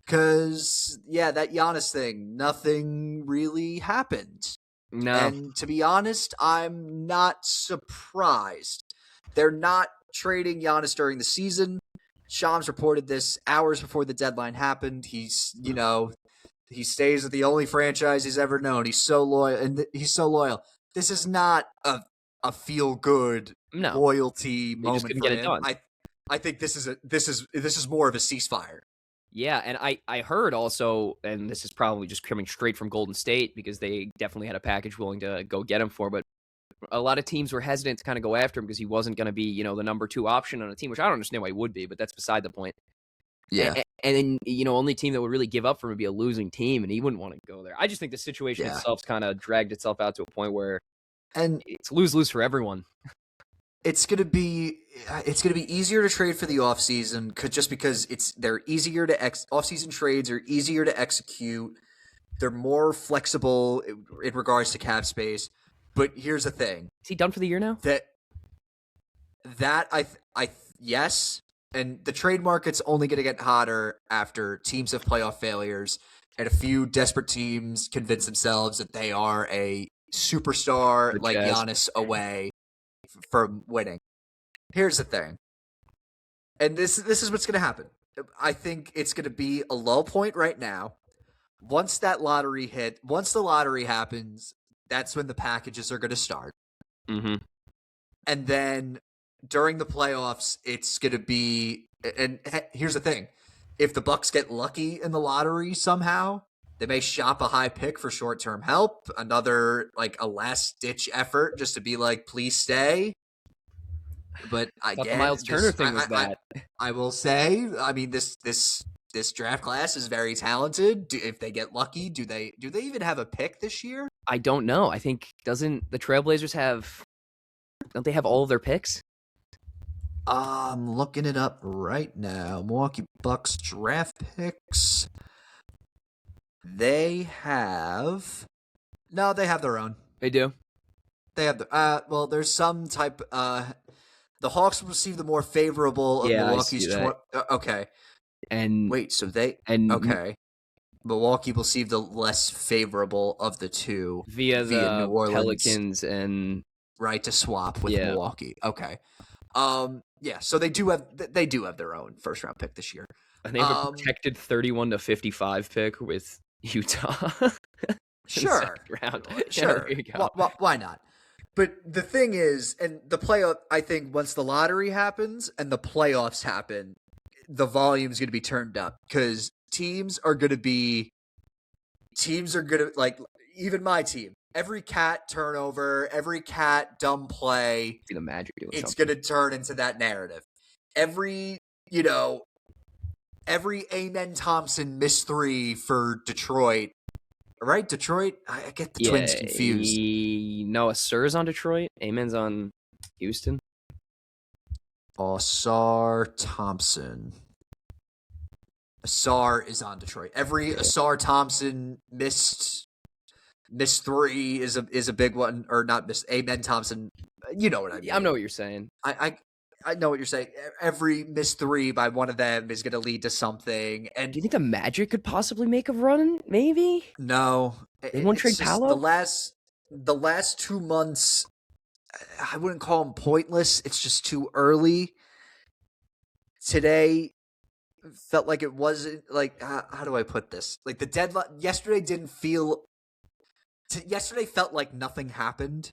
because that Giannis thing, nothing really happened. No. And to be honest, I'm not surprised. They're not trading Giannis during the season. Shams reported this hours before the deadline happened. He's he stays with the only franchise he's ever known. He's so loyal, This is not a feel good loyalty moment for him. I think this is more of a ceasefire. Yeah, and I heard also, and this is probably just coming straight from Golden State because they definitely had a package willing to go get him for, but a lot of teams were hesitant to kind of go after him because he wasn't going to be, the number 2 option on a team, which I don't understand why he would be, but that's beside the point. Yeah. And then, only team that would really give up for him would be a losing team, and he wouldn't want to go there. I just think the situation itself's kind of dragged itself out to a point where it's lose-lose for everyone. It's gonna be easier to trade for the offseason just because they're easier to offseason trades are easier to execute. They're more flexible in regards to cap space. But here's the thing: is he done for the year now? That yes, and the trade market's only going to get hotter after teams have playoff failures and a few desperate teams convince themselves that they are a superstar like Giannis away from winning. Here's the thing, and this is what's going to happen. I think it's going to be a low point right now. Once the lottery happens, that's when the packages are going to start. Mm-hmm. And then during the playoffs, it's going to be. And here's the thing: if the Bucks get lucky in the lottery somehow, they may shop a high pick for short-term help, another a last-ditch effort just to be please stay. But the Miles Turner thing was that. I will say, I mean, this this draft class is very talented. If they get lucky, do they even have a pick this year? I don't know. I think doesn't the Trailblazers don't they have all of their picks? I'm looking it up right now. Milwaukee Bucks draft picks. They have they have their own. They do. They have the there's some type the Hawks will receive the more favorable of Milwaukee's okay. And wait, so they okay. Milwaukee will receive the less favorable of the two via New Orleans Pelicans and right to swap with Milwaukee. Okay. So they do have their own first round pick this year. And they have a protected 31 to 55 pick with Utah. Sure. Round. Sure. Why not? But the thing is, and the playoff, I think once the lottery happens and the playoffs happen, the volume's going to be turned up because teams are going to like, even my team, every cat turnover, every cat dumb play, the magic it's going to turn into that narrative. Every Amen Thompson missed three for Detroit. Right, Detroit? I get the Twins confused. No, Asar's on Detroit. Amen's on Houston. Asar Thompson. Asar is on Detroit. Every Asar Thompson missed three is a big one, or not missed. Amen Thompson. You know what I mean? I know what you're saying. I know what you're saying. Every missed three by one of them is going to lead to something. And do you think the Magic could possibly make a run? Maybe. No, they won't trade Paolo. The last 2 months, I wouldn't call them pointless. It's just too early. Today felt like it wasn't like how do I put this? Like the deadline yesterday didn't feel. Yesterday felt like nothing happened,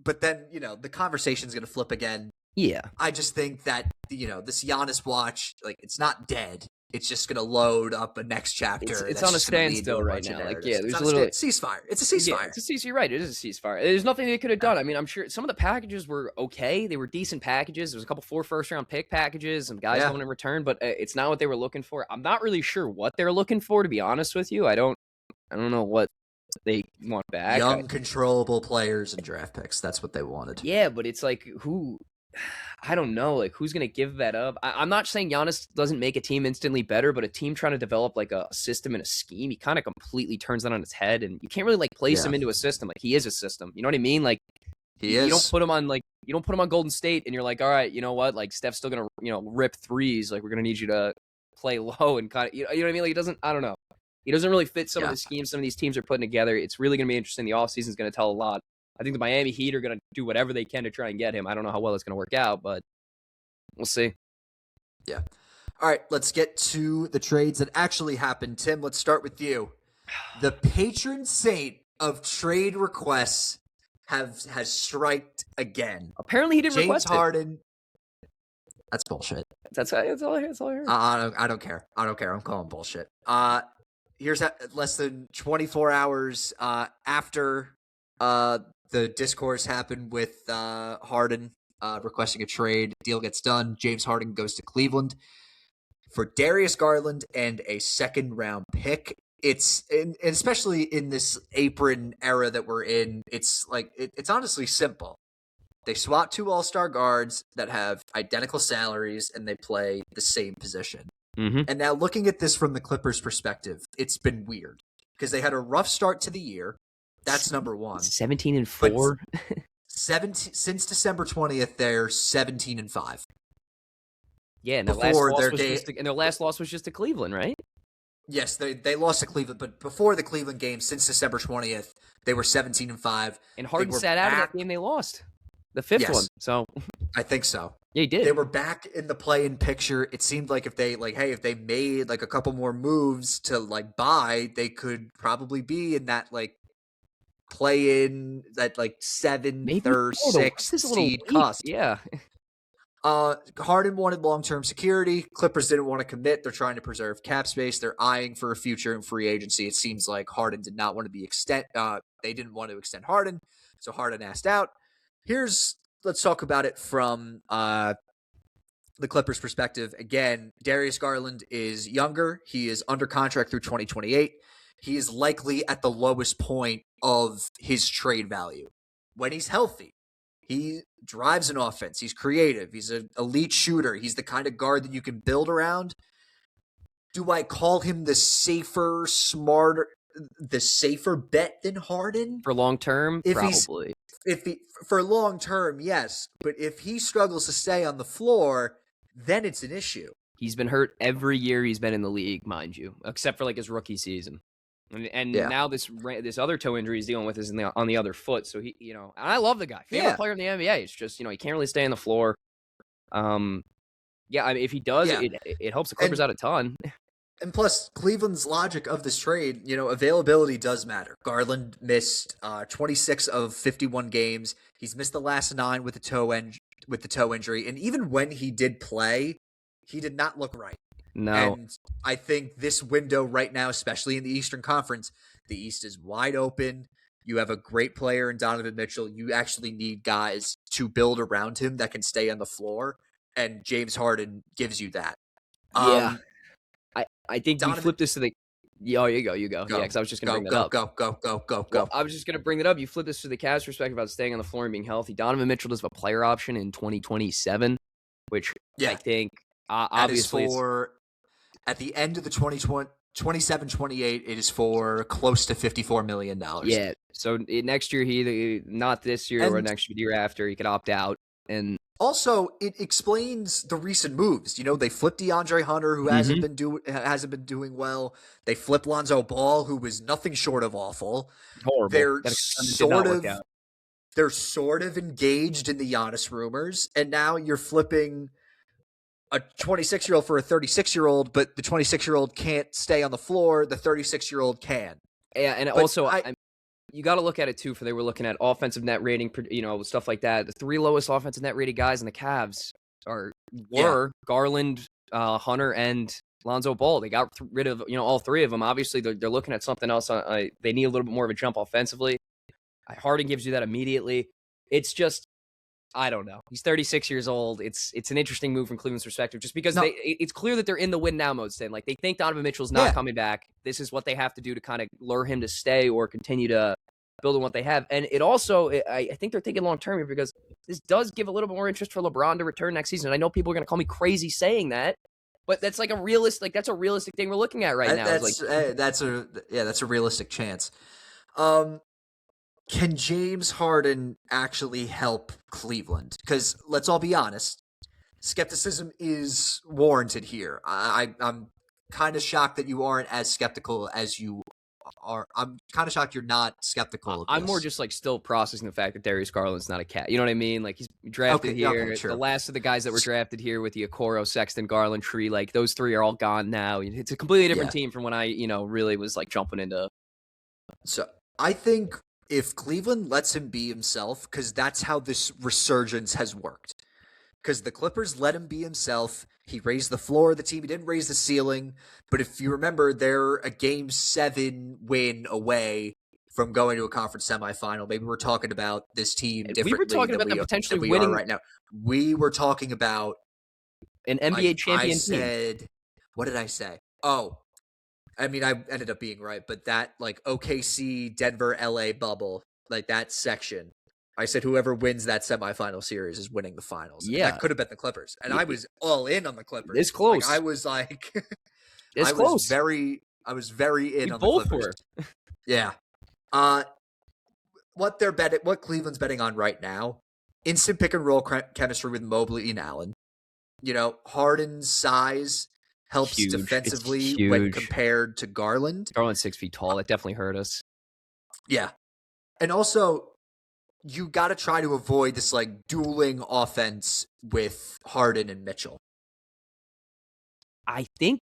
but then the conversation's going to flip again. Yeah. I just think that, this Giannis watch, like, it's not dead. It's just going to load up a next chapter. It's on a standstill right now. Like, there's a little ceasefire. It's a ceasefire. Yeah, it's a ceasefire. You're right. It is a ceasefire. There's nothing they could have done. I mean, I'm sure some of the packages were okay. They were decent packages. There was a couple 4 first-round pick packages, some guys coming in return, but it's not what they were looking for. I'm not really sure what they're looking for, to be honest with you. I don't know what they want back. Young, controllable players and draft picks. That's what they wanted. Yeah, but it's like, who... I don't know, like, who's going to give that up? I'm not saying Giannis doesn't make a team instantly better, but a team trying to develop, like, a system and a scheme, he kind of completely turns that on its head, and you can't really, like, place him into a system. Like, he is a system. You know what I mean? Like, you don't put him on Golden State, and you're like, all right, you know what? Like, Steph's still going to, rip threes. Like, we're going to need you to play low and kind of, you know what I mean? Like, he doesn't, I don't know. He doesn't really fit some of the schemes some of these teams are putting together. It's really going to be interesting. The offseason is going to tell a lot. I think the Miami Heat are going to do whatever they can to try and get him. I don't know how well it's going to work out, but we'll see. Yeah. All right, let's get to the trades that actually happened. Tim, let's start with you. The patron saint of trade requests has striked again. Apparently he didn't request James Harden. That's bullshit. That's all I heard. I don't care. I'm calling bullshit. Here's less than 24 hours after the discourse happened with Harden requesting a trade. Deal gets done. James Harden goes to Cleveland for Darius Garland and a second-round pick. It's especially in this apron era that we're in. It's like it's honestly simple. They swap 2 all-star guards that have identical salaries and they play the same position. Mm-hmm. And now looking at this from the Clippers' perspective, it's been weird because they had a rough start to the year. That's number one. 17-4. Since December 20th, they're 17-5. Yeah, and their last loss was just to Cleveland, right? Yes, they lost to Cleveland, but before the Cleveland game, since December 20th, they were 17-5. And Harden sat out of that game they lost. The fifth one. So I think so. Yeah, he did. They were back in the play-in picture. It seemed like if they made like a couple more moves to like buy, they could probably be in that like play-in, that like 7th or 6th seed cusp. Yeah. Harden wanted long-term security. Clippers didn't want to commit. They're trying to preserve cap space. They're eyeing for a future in free agency. It seems like Harden did not want to be they didn't want to extend Harden, so Harden asked out. Let's talk about it from the Clippers' perspective, again, Darius Garland is younger. He is under contract through 2028. He is likely at the lowest point of his trade value. When he's healthy, he drives an offense. He's creative. He's an elite shooter. He's the kind of guard that you can build around. Do I call him the safer bet than Harden? For long term, probably. For long term, yes. But if he struggles to stay on the floor, then it's an issue. He's been hurt every year he's been in the league, mind you, except for like his rookie season. And now this other toe injury he's dealing with is on the other foot. So he, and I love the guy, favorite player in the NBA. It's just, he can't really stay on the floor. I mean, if he does, it helps the Clippers out a ton. And plus, Cleveland's logic of this trade, availability does matter. Garland missed 26 of 51 games. He's missed the last 9 with the toe injury, and even when he did play, he did not look right. No. And I think this window right now, especially in the Eastern Conference, the East is wide open. You have a great player in Donovan Mitchell. You actually need guys to build around him that can stay on the floor, and James Harden gives you that. I think you flip this to the. Oh, you go. Yeah, because I was just going to bring that up. Go. Well, I was just going to bring that up. You flip this to the Cavs' perspective about staying on the floor and being healthy. Donovan Mitchell does have a player option in 2027, which I think obviously at the end of the 27-28, it is for close to $54 million. Yeah. So next year, he not this year or next year after, he could opt out. And also, it explains the recent moves. They flipped DeAndre Hunter, who hasn't been doing well. They flipped Lonzo Ball, who was nothing short of awful. Horrible. They're sort of engaged in the Giannis rumors, and now you're flipping a 26-year-old for a 36-year-old, but the 26-year-old can't stay on the floor. The 36-year-old can. Yeah, and but also you got to look at it too. They were looking at offensive net rating, stuff like that. The 3 lowest offensive net rated guys in the Cavs were Garland, Hunter, and Lonzo Ball. They got rid of all 3 of them. Obviously, they're looking at something else. They need a little bit more of a jump offensively. Harden gives you that immediately. It's just, I don't know. He's 36 years old. It's an interesting move from Cleveland's perspective, just because it's clear that they're in the win now mode. Stan. Like, they think Donovan Mitchell's not coming back. This is what they have to do to kind of lure him to stay or continue to build on what they have. And it also, I think they're thinking long term here, because this does give a little bit more interest for LeBron to return next season. And I know people are going to call me crazy saying that, but that's like a realistic thing we're looking at right now. That's a realistic chance. Can James Harden actually help Cleveland? Because let's all be honest, skepticism is warranted here. I'm kind of shocked that you aren't as skeptical as you are. I'm kind of shocked you're not skeptical of this. I'm more just still processing the fact that Darius Garland's not a cat. You know what I mean? Like, he's drafted here. Okay, sure. The last of the guys that were drafted here with the Okoro, Sexton, Garland tree, those 3 are all gone now. It's a completely different team from when I, really was jumping into. So I think if Cleveland lets him be himself, because that's how this resurgence has worked. Because the Clippers let him be himself. He raised the floor of the team. He didn't raise the ceiling. But if you remember, they're a Game 7 win away from going to a conference semifinal. Maybe we're talking about this team differently. We were talking about them potentially winning right now. We were talking about an NBA champion team. What did I say? Oh, I mean, I ended up being right, but that OKC, Denver, LA bubble, that section, I said whoever wins that semifinal series is winning the finals. Yeah. That could have been the Clippers. And I was all in on the Clippers. It's close. I was like, it's close. I was very in on the both Clippers. Were. Yeah. What Cleveland's betting on right now, instant pick and roll chemistry with Mobley and Allen. Harden's size helps defensively when compared to Garland. Garland's 6 feet tall. That definitely hurt us. Yeah. And also, you got to try to avoid this dueling offense with Harden and Mitchell. I think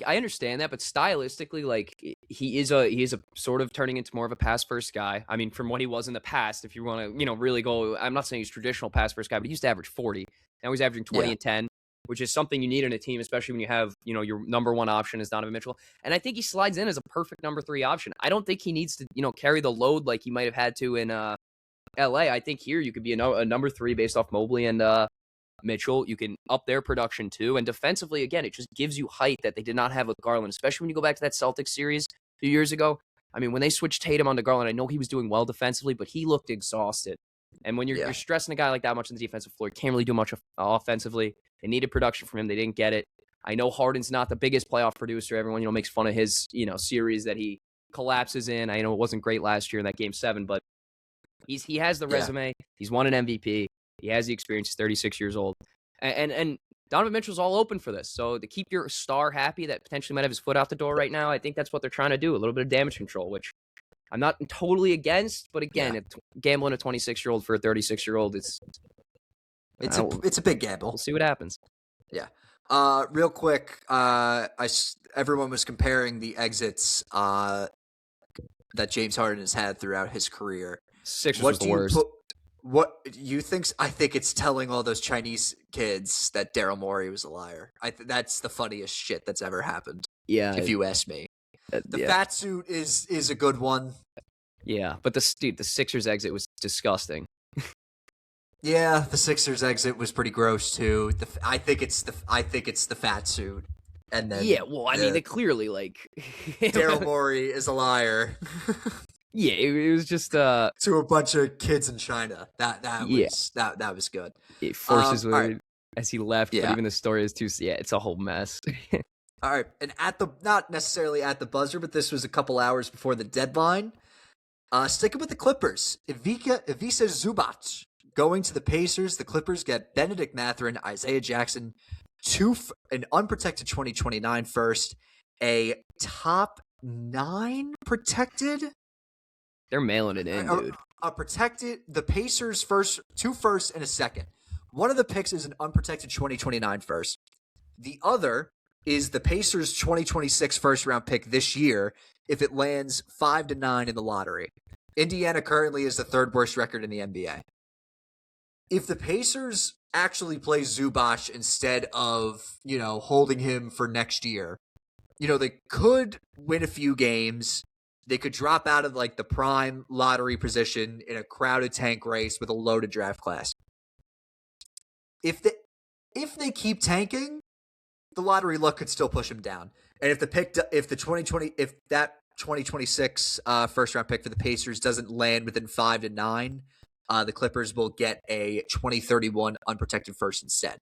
I understand that, but stylistically, he is a sort of turning into more of a pass first guy. I mean, from what he was in the past, if you want to, really go, I'm not saying he's traditional pass first guy, but he used to average 40. Now he's averaging 20 and 10. Which is something you need in a team, especially when you have, your number 1 option is Donovan Mitchell. And I think he slides in as a perfect number 3 option. I don't think he needs to, carry the load like he might have had to in LA. I think here you could be a number 3 based off Mobley and Mitchell. You can up their production too. And defensively, again, it just gives you height that they did not have with Garland, especially when you go back to that Celtics series a few years ago. I mean, when they switched Tatum onto Garland, I know he was doing well defensively, but he looked exhausted. And when you're stressing a guy like that much on the defensive floor, you can't really do much offensively. They needed production from him. They didn't get it. I know Harden's not the biggest playoff producer. Everyone, makes fun of his, series that he collapses in. I know it wasn't great last year in that Game 7, but he has the resume. He's won an MVP. He has the experience. He's 36 years old. And Donovan Mitchell's all open for this. So to keep your star happy that potentially might have his foot out the door right now, I think that's what they're trying to do, a little bit of damage control, which I'm not totally against. But again, gambling a 26-year-old for a 36-year-old, it's a big gamble. We'll see what happens. Yeah. Real quick, everyone was comparing the exits that James Harden has had throughout his career. Sixers was the worst. What you think? I think it's telling all those Chinese kids that Daryl Morey was a liar. That's the funniest shit that's ever happened. Yeah, if you ask me, the fat suit is a good one. Yeah, but the Sixers exit was disgusting. Yeah, the Sixers exit was pretty gross too. I think it's the fat suit, and then they clearly Daryl Morey is a liar. Yeah, it was just to a bunch of kids in China. That was good. It forces right. as he left, but even the story is too. Yeah, it's a whole mess. All right, and not necessarily at the buzzer, but this was a couple hours before the deadline. Sticking with the Clippers, Ivica Zubac going to the Pacers. The Clippers get Benedict Mathurin, Isaiah Jackson, an unprotected 2029 first, a top 9 protected. They're mailing it in, dude. The Pacers first, 2 firsts and a second. One of the picks is an unprotected 2029 first. The other is the Pacers 2026 first round pick this year if it lands 5 to 9 in the lottery. Indiana currently is the 3rd worst record in the NBA. If the Pacers actually play Zubac instead of, holding him for next year, they could win a few games. They could drop out of the prime lottery position in a crowded tank race with a loaded draft class. If they keep tanking, the lottery luck could still push them down. And if that 2026 first round pick for the Pacers doesn't land within 5 to 9, the Clippers will get a 2031 unprotected first instead.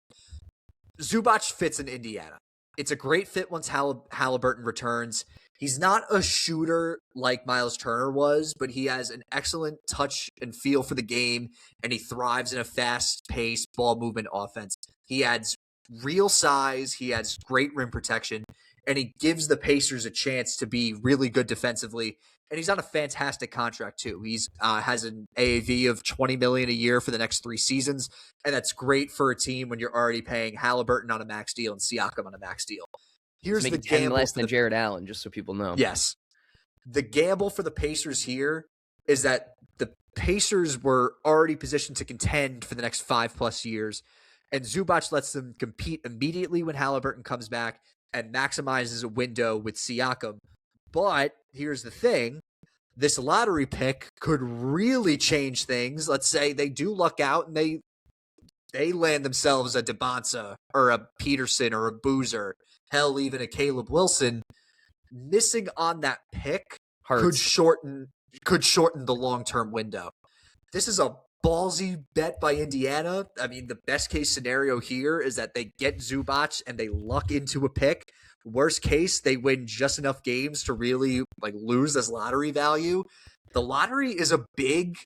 Zubac fits in Indiana. It's a great fit once Halliburton returns. He's not a shooter like Miles Turner was, but he has an excellent touch and feel for the game, and he thrives in a fast-paced ball movement offense. He adds real size, he adds great rim protection, and he gives the Pacers a chance to be really good defensively. And he's on a fantastic contract too. He's has an AAV of $20 million a year for the next 3 seasons, and that's great for a team when you're already paying Halliburton on a max deal and Siakam on a max deal. Here's the gamble less than Jared Allen, just so people know. Yes, the gamble for the Pacers here is that the Pacers were already positioned to contend for the next 5+ years, and Zubac lets them compete immediately when Halliburton comes back and maximizes a window with Siakam. But here's the thing. This lottery pick could really change things. Let's say they do luck out and they land themselves a DeBonsa or a Peterson or a Boozer, hell, even a Caleb Wilson. Missing on that pick could shorten the long-term window. This is a ballsy bet by Indiana. I mean, the best case scenario here is that they get Zubac and they luck into a pick. Worst case, they win just enough games to really lose this lottery value. The lottery is a big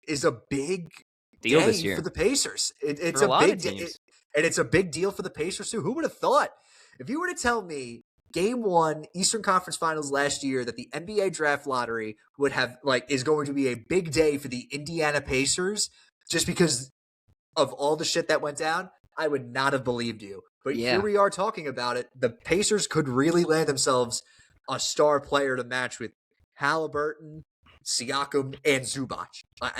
deal this year for the Pacers. It's a big deal, and it's a big deal for the Pacers too. Who would have thought? If you were to tell me Game 1 Eastern Conference Finals last year that the NBA draft lottery would have is going to be a big day for the Indiana Pacers just because of all the shit that went down, I would not have believed you. But here we are talking about it. The Pacers could really land themselves a star player to match with Halliburton, Siakam, and Zubac.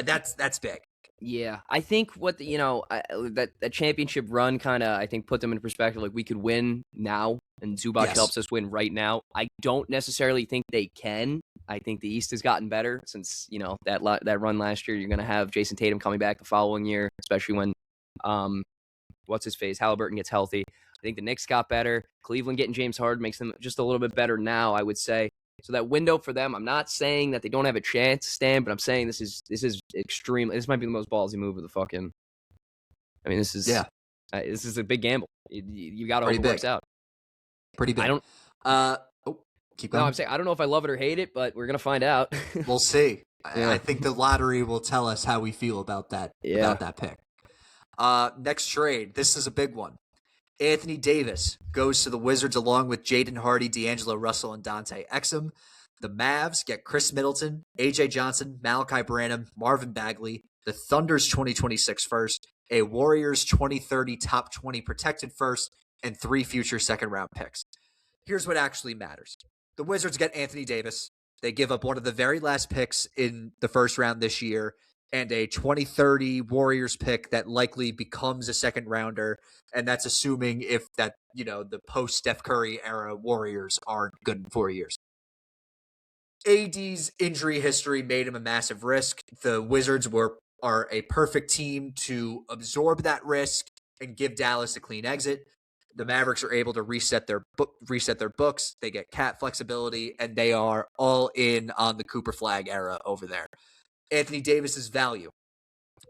That's big. Yeah, I think that championship run kind of, I think, put them in perspective. We could win now, and Zubac helps us win right now. I don't necessarily think they can. I think the East has gotten better since that run last year. You're going to have Jason Tatum coming back the following year, especially when what's his face, Halliburton gets healthy. I think the Knicks got better. Cleveland getting James Harden makes them just a little bit better now, I would say. So that window for them, I'm not saying that they don't have a chance, Stan, but I'm saying this is extreme. This might be the most ballsy move of the fucking. I mean, this is a big gamble. You got to hope it works out. Pretty big. I don't. Keep going. No, I'm saying I don't know if I love it or hate it, but we're gonna find out. We'll see. Yeah. I think the lottery will tell us how we feel about that. Yeah. About that pick. Next trade. This is a big one. Anthony Davis goes to the Wizards along with Jaden Hardy, D'Angelo Russell, and Dante Exum. The Mavs get Chris Middleton, A.J. Johnson, Malachi Branham, Marvin Bagley, the Thunder's 2026 first, a Warriors 2030 top 20 protected first, and 3 future second-round picks. Here's what actually matters. The Wizards get Anthony Davis. They give up one of the very last picks in the first round this year and a 2030 Warriors pick that likely becomes a second rounder. And that's assuming if that, the post Steph Curry era Warriors aren't good in 4 years. AD's injury history made him a massive risk. The Wizards are a perfect team to absorb that risk and give Dallas a clean exit. The Mavericks are able to reset their books. They get cap flexibility, and they are all in on the Cooper Flag era over there. Anthony Davis's value,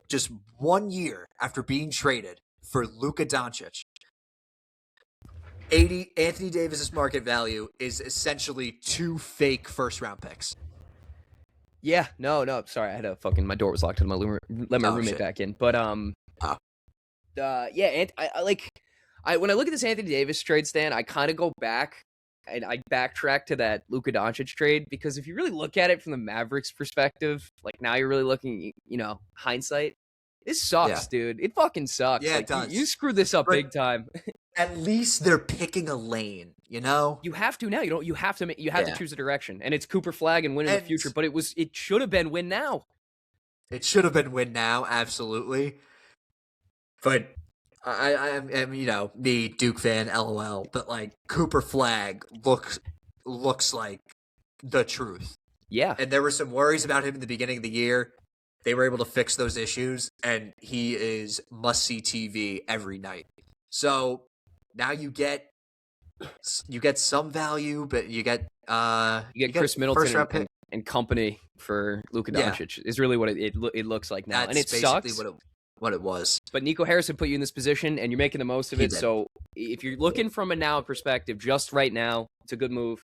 just 1 year after being traded for Luka Doncic, Anthony Davis's market value is essentially 2 fake first-round picks. Yeah, no, sorry, I had my door was locked and let my roommate back in. But yeah, and when I look at this Anthony Davis trade, Stan, I kind of go back and I backtrack to that Luka Doncic trade, because if you really look at it from the Mavericks perspective, like now you're really looking, hindsight. This sucks, dude. It fucking sucks. Yeah, it does. You screwed this up big time. At least they're picking a lane, You have to now. You have to choose a direction, and it's Cooper Flag and win in the future. But it should have been win now. It should have been win now, absolutely. But I am, me, Duke fan, LOL. But Cooper Flag looks like the truth. Yeah. And there were some worries about him in the beginning of the year. They were able to fix those issues, and he is must-see TV every night. So now you get some value, but you get Chris Middleton and company for Luka Doncic is really what it looks like now. That's and it sucks. What it was. But Nico Harrison put you in this position, and you're making the most of it. So if you're looking from a now perspective, just right now, it's a good move.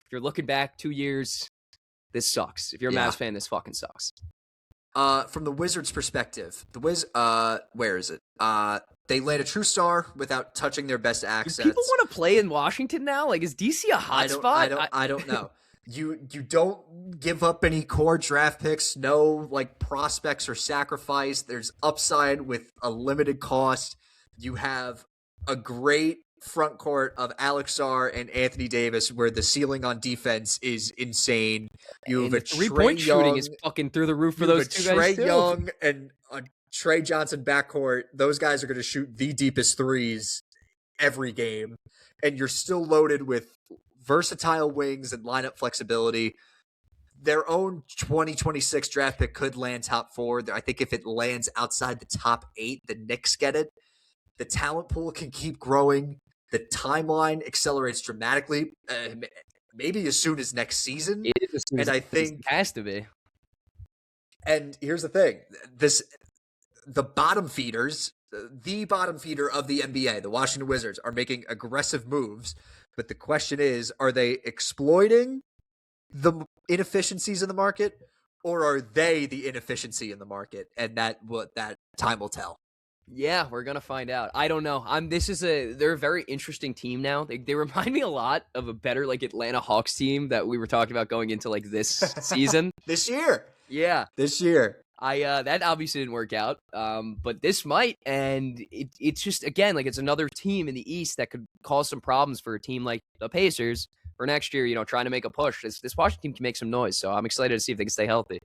If you're looking back 2 years, this sucks. If you're a Mavs fan, this fucking sucks. From the Wizards' perspective, where is it? They land a true star without touching their best assets. Do people want to play in Washington now? Is DC a hot spot? I don't know. You don't give up any core draft picks, no prospects or sacrifice. There's upside with a limited cost. You have a great front court of Alex Sarr and Anthony Davis, where the ceiling on defense is insane. You have a 3-point shooting is fucking through the roof for those two guys. Trae Young and a Trae Johnson backcourt. Those guys are going to shoot the deepest threes every game, and you're still loaded with versatile wings and lineup flexibility. Their own 2026 draft pick could land top 4. I think if it lands outside the top 8, the Knicks get it. The talent pool can keep growing. The timeline accelerates dramatically, maybe as soon as next season. I think it has to be. And here's the thing: the bottom feeders, the bottom feeder of the NBA, the Washington Wizards, are making aggressive moves. But the question is, are they exploiting the inefficiencies in the market, or are they the inefficiency in the market? And that time will tell. Yeah, we're gonna find out. I don't know. They're a very interesting team now. They remind me a lot of a better Atlanta Hawks team that we were talking about going into this season. This year. Yeah. This year. That obviously didn't work out. But this might, and it's just again it's another team in the East that could cause some problems for a team like the Pacers for next year, trying to make a push. This Washington team can make some noise, so I'm excited to see if they can stay healthy.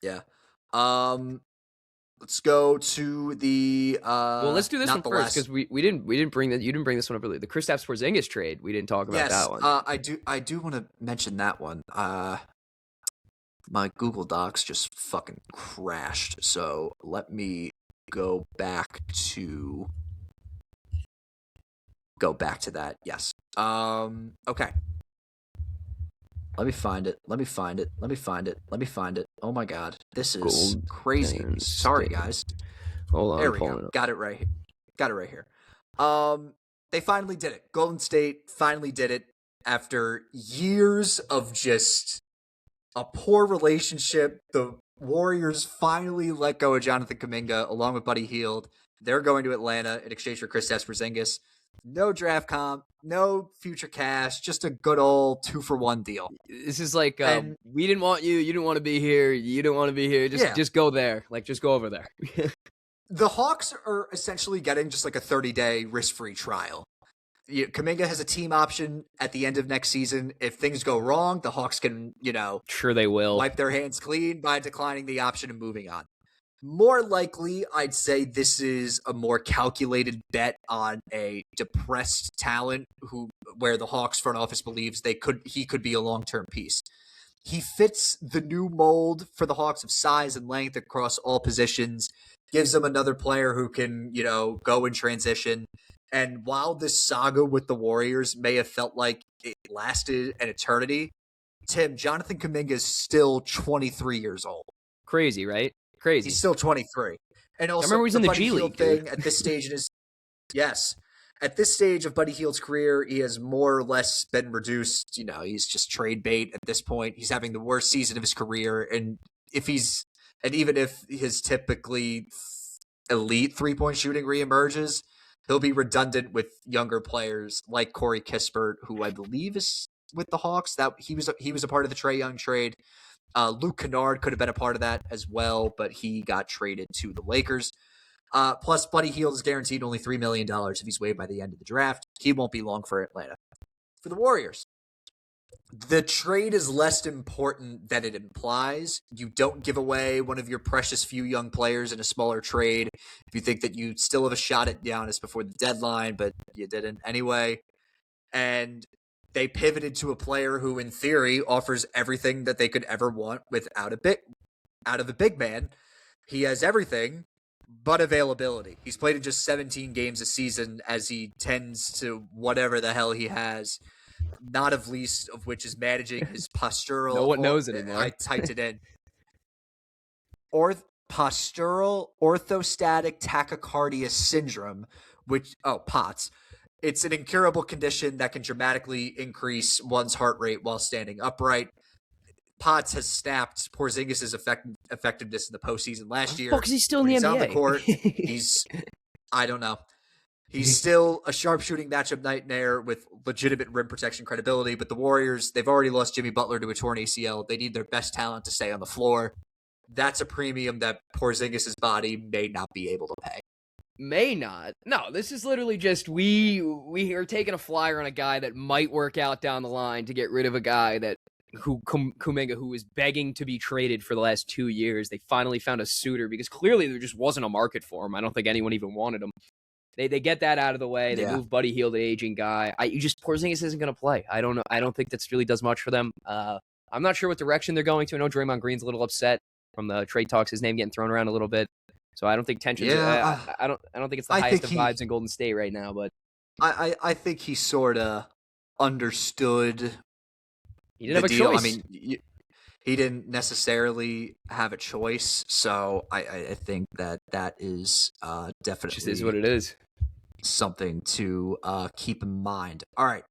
Yeah. Let's go to the well, let's do this one first, because we didn't bring that. You didn't bring this one up earlier. The Kristaps Porzingis trade. We didn't talk about that one. I do want to mention that one. My Google Docs just fucking crashed. So let me go back to go back to that. Yes. Okay. Let me find it. Oh my God. This is crazy. Sorry, guys. Hold on. There we go. Got it right here. They finally did it. Golden State finally did it after years of just a poor relationship. The Warriors finally let go of Jonathan Kuminga along with Buddy Hield. They're going to Atlanta in exchange for Kristaps Porzingis. No draft comp, no future cash, just a good old 2-for-1 deal. This is like, we didn't want you. You didn't want to be here. You didn't want to be here. Just go there. Like, just go over there. The Hawks are essentially getting just like a 30-day risk-free trial. Kuminga has a team option at the end of next season. If things go wrong, the Hawks can, sure they will wipe their hands clean by declining the option and moving on. More likely, I'd say this is a more calculated bet on a depressed talent where the Hawks front office believes he could be a long-term piece. He fits the new mold for the Hawks of size and length across all positions, gives them another player who can, go in transition. And while this saga with the Warriors may have felt like it lasted an eternity, Tim, Jonathan Kuminga is still 23 years old. Crazy, right? Crazy. He's still 23. And also, I remember he was in the G League thing at this stage at this stage of Buddy Hield's career, he has more or less been reduced. He's just trade bait at this point. He's having the worst season of his career. And even if his typically elite 3-point shooting reemerges, he'll be redundant with younger players like Corey Kispert, who I believe is with the Hawks. That he was a part of the Trae Young trade. Luke Kennard could have been a part of that as well, but he got traded to the Lakers. Plus, Buddy Hield is guaranteed only $3 million if he's waived by the end of the draft. He won't be long for Atlanta. For the Warriors, the trade is less important than it implies. You don't give away one of your precious few young players in a smaller trade if you think that you still have a shot at Giannis before the deadline, but you didn't anyway. And they pivoted to a player who, in theory, offers everything that they could ever want out of a big man. He has everything but availability. He's played in just 17 games a season as he tends to whatever the hell he has, not of least of which is managing his postural. No one knows anymore. I typed it in. Postural orthostatic tachycardia syndrome, POTS. It's an incurable condition that can dramatically increase one's heart rate while standing upright. Potts has snapped Porzingis' effectiveness in the postseason last year. Fuck, is he still in the NBA? On the court, I don't know. He's still a sharpshooting matchup nightmare with legitimate rim protection credibility, but the Warriors, they've already lost Jimmy Butler to a torn ACL. They need their best talent to stay on the floor. That's a premium that Porzingis' body may not be able to pay. May not. No, this is literally just we are taking a flyer on a guy that might work out down the line to get rid of a guy Kuminga, who was begging to be traded for the last 2 years. They finally found a suitor because clearly there just wasn't a market for him. I don't think anyone even wanted him. They get that out of the way. They move Buddy Hield, an aging guy. Porzingis isn't going to play. I don't know. I don't think that really does much for them. I'm not sure what direction they're going to. I know Draymond Green's a little upset from the trade talks. His name getting thrown around a little bit. So I don't think tensions. Yeah, I don't think it's the highest of vibes in Golden State right now. But I think he sort of understood. He didn't have a choice. I mean, he didn't necessarily have a choice. So I think that is definitely just is what it is. Something to keep in mind. All right.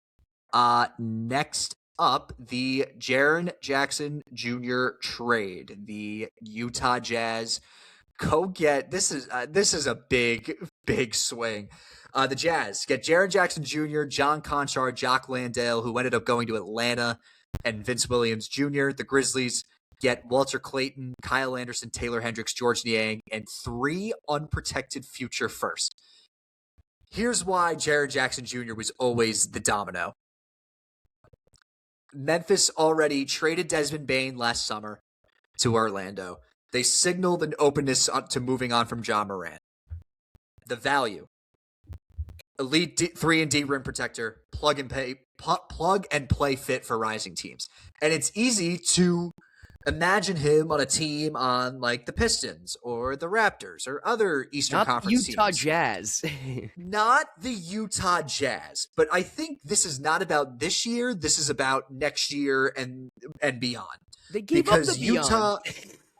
Next up, the Jaren Jackson Jr. trade. The Utah Jazz this is a big swing. The Jazz get Jaren Jackson Jr., John Conchar, Jock Landale, who ended up going to Atlanta, and Vince Williams Jr. The Grizzlies get Walter Clayton, Kyle Anderson, Taylor Hendricks, George Niang, and 3 unprotected future firsts. Here's why Jaren Jackson Jr. was always the domino. Memphis already traded Desmond Bane last summer to Orlando. They signaled an openness to moving on from Ja Morant. The value. Elite 3-and-D rim protector, plug and play fit for rising teams. And it's easy to Imagine him on a team on like the Pistons or the Raptors or other Eastern Not Conference Utah teams. Jazz. Not the Utah Jazz, but I think this is not about this year. This is about next year and beyond. They gave up the Utah,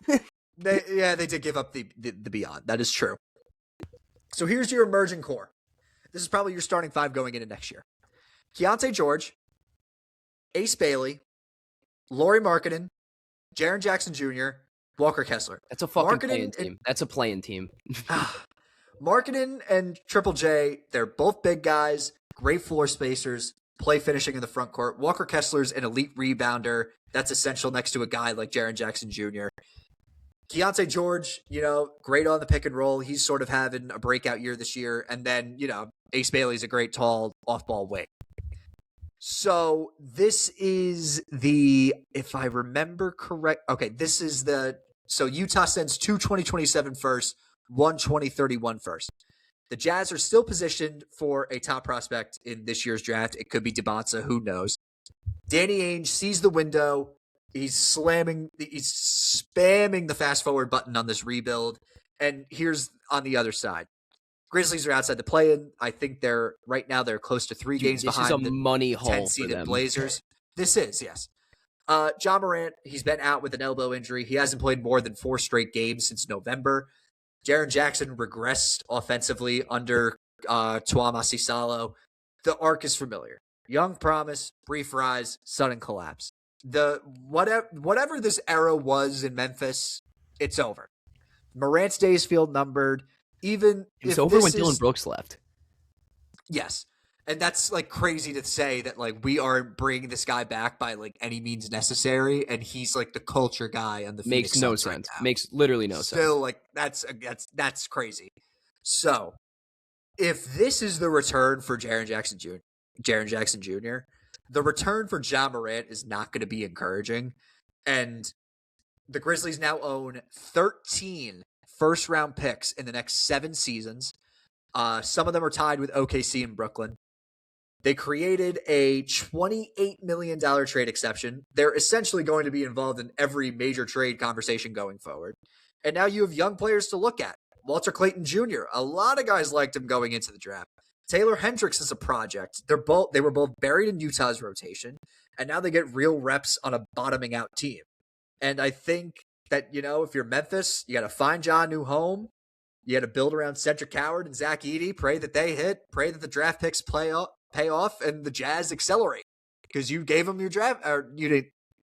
beyond. they did give up the beyond. That is true. So here's your emerging core. This is probably your starting five going into next year. Keontae George, Ace Bailey, Lauri Markkanen, Jaren Jackson Jr., Walker Kessler. That's a fucking playing team. That's a playing team. Markkanen and Triple J, they're both big guys, great floor spacers, play finishing in the front court. Walker Kessler's an elite rebounder. That's essential next to a guy like Jaren Jackson Jr. Keontae George, great on the pick and roll. He's sort of having a breakout year this year. And then, Ace Bailey's a great tall off-ball wing. So this is if I remember correct, okay, so Utah sends 2 2027 first, 1 2031 first. The Jazz are still positioned for a top prospect in this year's draft. It could be Debonsa, who knows. Danny Ainge sees the window. He's spamming the fast forward button on this rebuild. And here's on the other side. Grizzlies are outside the play-in. I think they're close to 3 games behind the money hole 10-seeded Blazers. This is, yes. Ja Morant, he's been out with an elbow injury. He hasn't played more than 4 straight games since November. Jaren Jackson regressed offensively under Tuama Sisalo. The arc is familiar. Young promise, brief rise, sudden collapse. Whatever this era was in Memphis, it's over. Morant's days feel numbered. Even it's over when Dylan Brooks left. Yes. And that's like crazy to say that like we are bringing this guy back by like any means necessary, and he's like the culture guy on the Phoenix Makes no Suns sense. Right now. Makes literally no sense. Still, like that's crazy. So, if this is the return for Jaren Jackson Jr., the return for Ja Morant is not going to be encouraging, and the Grizzlies now own 13 first-round picks in the next 7 seasons. Some of them are tied with OKC and Brooklyn. They created a $28 million trade exception. They're essentially going to be involved in every major trade conversation going forward. And now you have young players to look at. Walter Clayton Jr., a lot of guys liked him going into the draft. Taylor Hendricks is a project. They were both buried in Utah's rotation, and now they get real reps on a bottoming out team. And I think that, if you're Memphis, you got to find Ja a new home. You got to build around Cedric Howard and Zach Edey. Pray that they hit. Pray that the draft picks pay off, and the Jazz accelerate because you gave them your draft, or you didn't,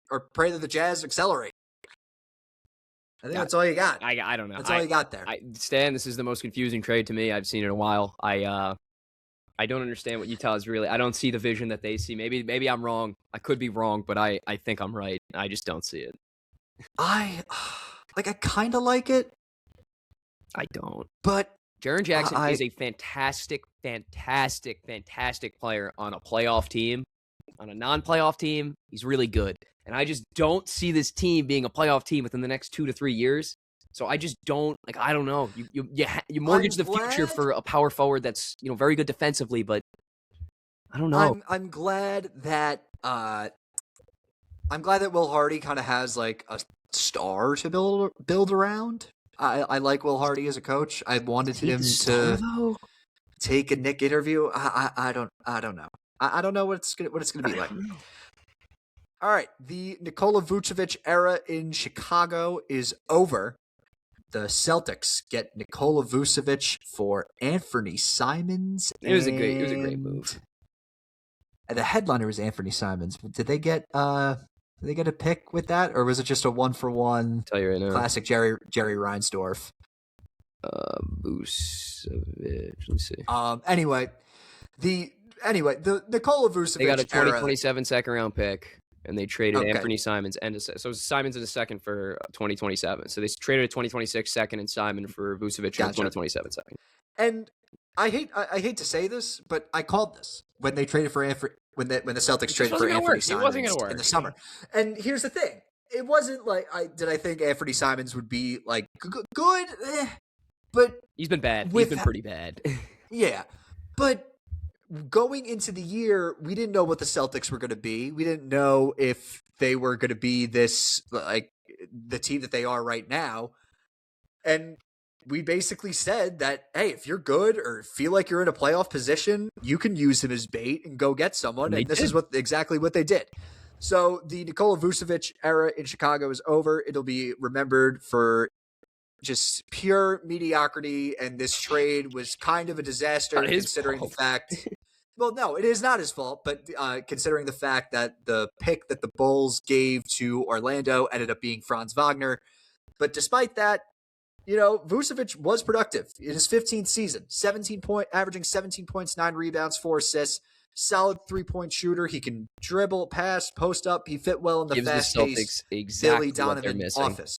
or pray that the Jazz accelerate. I think that's all you got. I don't know. That's all you got there. Stan, this is the most confusing trade to me I've seen in a while. I don't understand what Utah is really. I don't see the vision that they see. Maybe I'm wrong. I could be wrong, but I think I'm right. I just don't see it. I kind of like it. I don't. But Jaren Jackson is a fantastic player on a playoff team. On a non-playoff team, he's really good. And I just don't see this team being a playoff team within the next 2 to 3 years. So I just don't I don't know. You mortgage the future for a power forward that's very good defensively, but I don't know. I'm glad that Will Hardy kind of has like a star to build around. I like Will Hardy as a coach. I wanted him to take a Nick interview. I don't know. I don't know what it's gonna be like. All right, the Nikola Vucevic era in Chicago is over. The Celtics get Nikola Vucevic for Anthony Simons. It was a great move. And the headliner was Anthony Simons. Did they get a pick with that, or was it just a 1-for-1? Tell you right now. Classic Jerry Reinsdorf. Vucevic. Let me see. Anyway, the Nikola Vucevic. They got a 2027 era. Second round pick. And they traded Anthony Simons so Simons in a second for 2027. So they traded a 2026 second and Simon for Vucevic in 2027 second. And I hate to say this, but I called this when they traded for when the Celtics traded for Anthony Simons in the summer. And here's the thing: it wasn't like I think Anthony Simons would be like good, but he's been bad. He's been pretty bad. Yeah, but. Going into the year, we didn't know what the Celtics were going to be. We didn't know if they were going to be this the team that they are right now. And we basically said that, hey, if you're good or feel like you're in a playoff position, you can use him as bait and go get someone. And this is exactly what they did. So the Nikola Vucevic era in Chicago is over. It'll be remembered for just pure mediocrity, and this trade was kind of a disaster considering the fact. Well, no, it is not his fault, but considering the fact that the pick that the Bulls gave to Orlando ended up being Franz Wagner. But despite that, Vucevic was productive in his 15th season, averaging 17 points, 9 rebounds, 4 assists. Solid 3-point shooter. He can dribble, pass, post up. He fit well in the fast-paced Billy Donovan offense.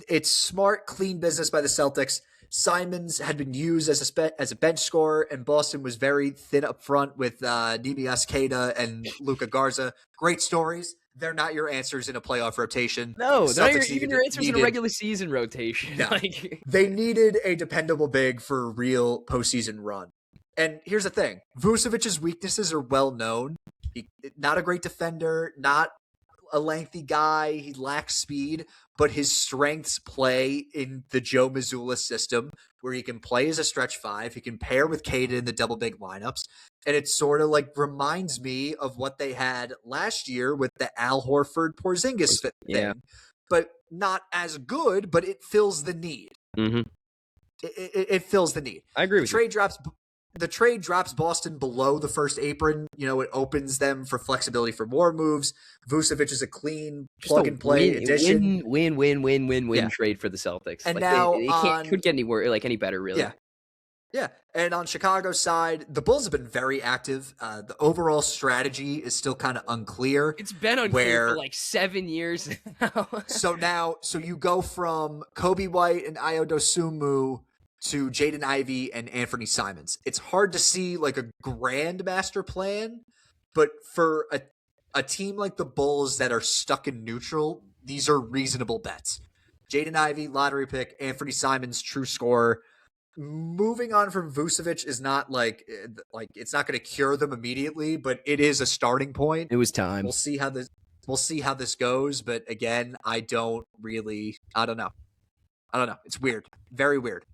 It's smart, clean business by the Celtics. Simons had been used as a bench scorer, and Boston was very thin up front with Neemias Queta and Luka Garza. Great stories. They're not your answers in a playoff rotation. No, they're not even your answers in a regular season rotation. No. They needed a dependable big for a real postseason run. And here's the thing. Vucevic's weaknesses are well known. Not a great defender, not a lengthy guy. He lacks speed, but his strengths play in the Joe Mazzulla system where he can play as a stretch 5. He can pair with Queta in the double big lineups. And it sort of reminds me of what they had last year with the Al Horford-Porzingis thing. Yeah. But not as good, but it fills the need. Mm-hmm. It fills the need. I agree with you. The trade drops Boston below the first apron. It opens them for flexibility for more moves. Vucevic is a clean plug-and-play addition. Win trade for the Celtics. And now they couldn't get any better, really. Yeah. And on Chicago's side, the Bulls have been very active. The overall strategy is still kind of unclear. It's been unclear for 7 years now. So you go from Kobe White and Ayo Dosunmu to Jaden Ivey and Anthony Simons. It's hard to see a grand master plan, but for a team like the Bulls that are stuck in neutral, these are reasonable bets. Jaden Ivey, lottery pick, Anthony Simons, true scorer. Moving on from Vucevic is not it's not going to cure them immediately, but it is a starting point. It was time. We'll see how this goes, but again, I don't know. It's weird. Very weird.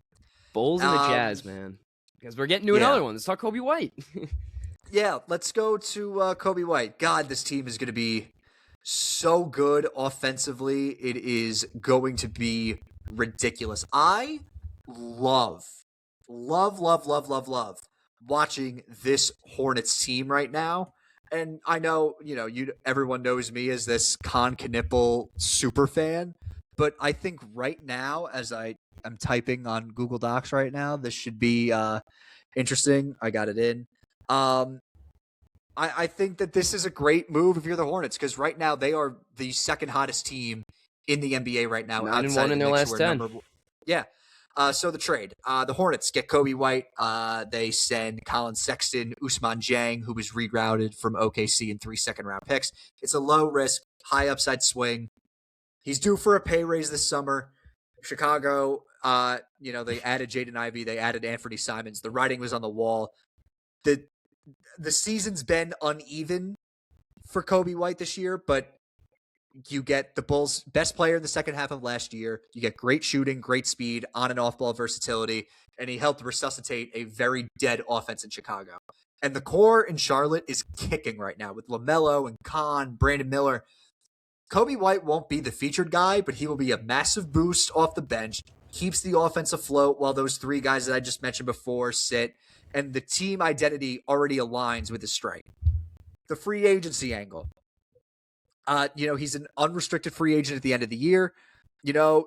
Bulls and the Jazz, man. Because we're getting to another one. Let's talk Kobe White. Yeah, let's go to Kobe White. God, this team is going to be so good offensively. It is going to be ridiculous. I love watching this Hornets team right now. And I know, everyone knows me as this Con Knipple super fan. But I think right now, as I'm typing on Google Docs right now, this should be interesting. I got it in. I think that this is a great move if you're the Hornets, because right now they are the second hottest team in the NBA right now. 9-1 in their last 10. So the trade. The Hornets get Kobe White. They send Colin Sexton, Ousmane Dieng, who was rerouted from OKC, and 3 second-round picks. It's a low-risk, high-upside swing. He's due for a pay raise this summer. Chicago, they added Jaden Ivey. They added Anthony Simons. The writing was on the wall. The season's been uneven for Kobe White this year, but you get the Bulls' best player in the second half of last year. You get great shooting, great speed, on and off-ball versatility, and he helped resuscitate a very dead offense in Chicago. And the core in Charlotte is kicking right now with LaMelo and Khan, Brandon Miller. Kobe White won't be the featured guy, but he will be a massive boost off the bench, keeps the offense afloat while those 3 guys that I just mentioned before sit, and the team identity already aligns with his strength. The free agency angle. He's an unrestricted free agent at the end of the year.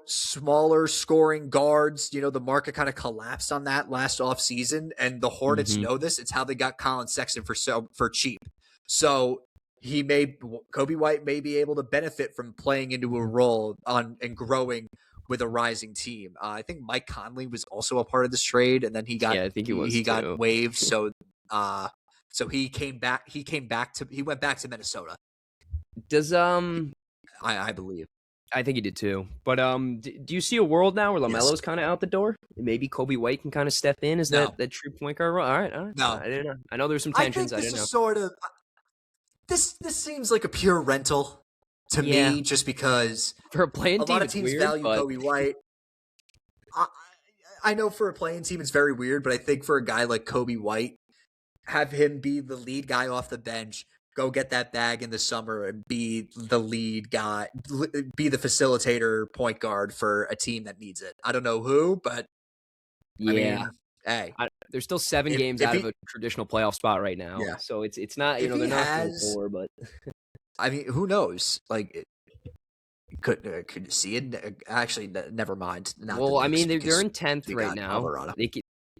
Smaller scoring guards, the market kind of collapsed on that last offseason, and the Hornets know this. It's how they got Colin Sexton for cheap. So Kobe White may be able to benefit from playing into a role and growing with a rising team. I think Mike Conley was also a part of this trade, and then he got got waived. So he came back. He went back to Minnesota. Does I believe. I think he did too. But do you see a world now where LaMelo's kind of out the door? Maybe Kobe White can kind of step in as that true point guard role? All right. No, I didn't know. I know there's some tensions. I didn't know. This seems like a pure rental to Yeah. me, just because For a playing a team, lot of it's teams weird, value but Kobe White. I, I know for a playing team, it's very weird, but I think for a guy like Kobe White, have him be the lead guy off the bench, go get that bag in the summer, and be the lead guy, be the facilitator point guard for a team that needs it. I don't know who, but I yeah. mean, hey, There's still 7 games if out of he, a traditional playoff spot right now. yeah, So it's not, if they're he knocking on the has, door, but I mean, who knows? Like, could see it. Actually, never mind. Not the well, I Knicks mean, they're because in 10th we right got now. Alvarado.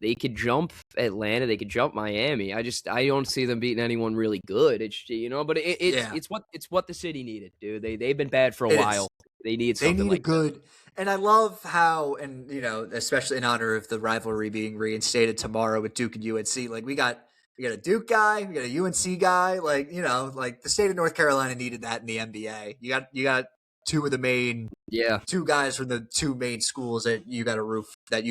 They could jump Atlanta, they could jump Miami. I don't see them beating anyone really good. It's but Yeah, it's what the city needed, dude. They've been bad for a it while. is. They need They something need a like that. good, and I love how, and especially in honor of the rivalry being reinstated tomorrow with Duke and UNC. Like we got a Duke guy, we got a UNC guy. Like like the state of North Carolina needed that in the NBA. You got Yeah. two guys from the two main schools that you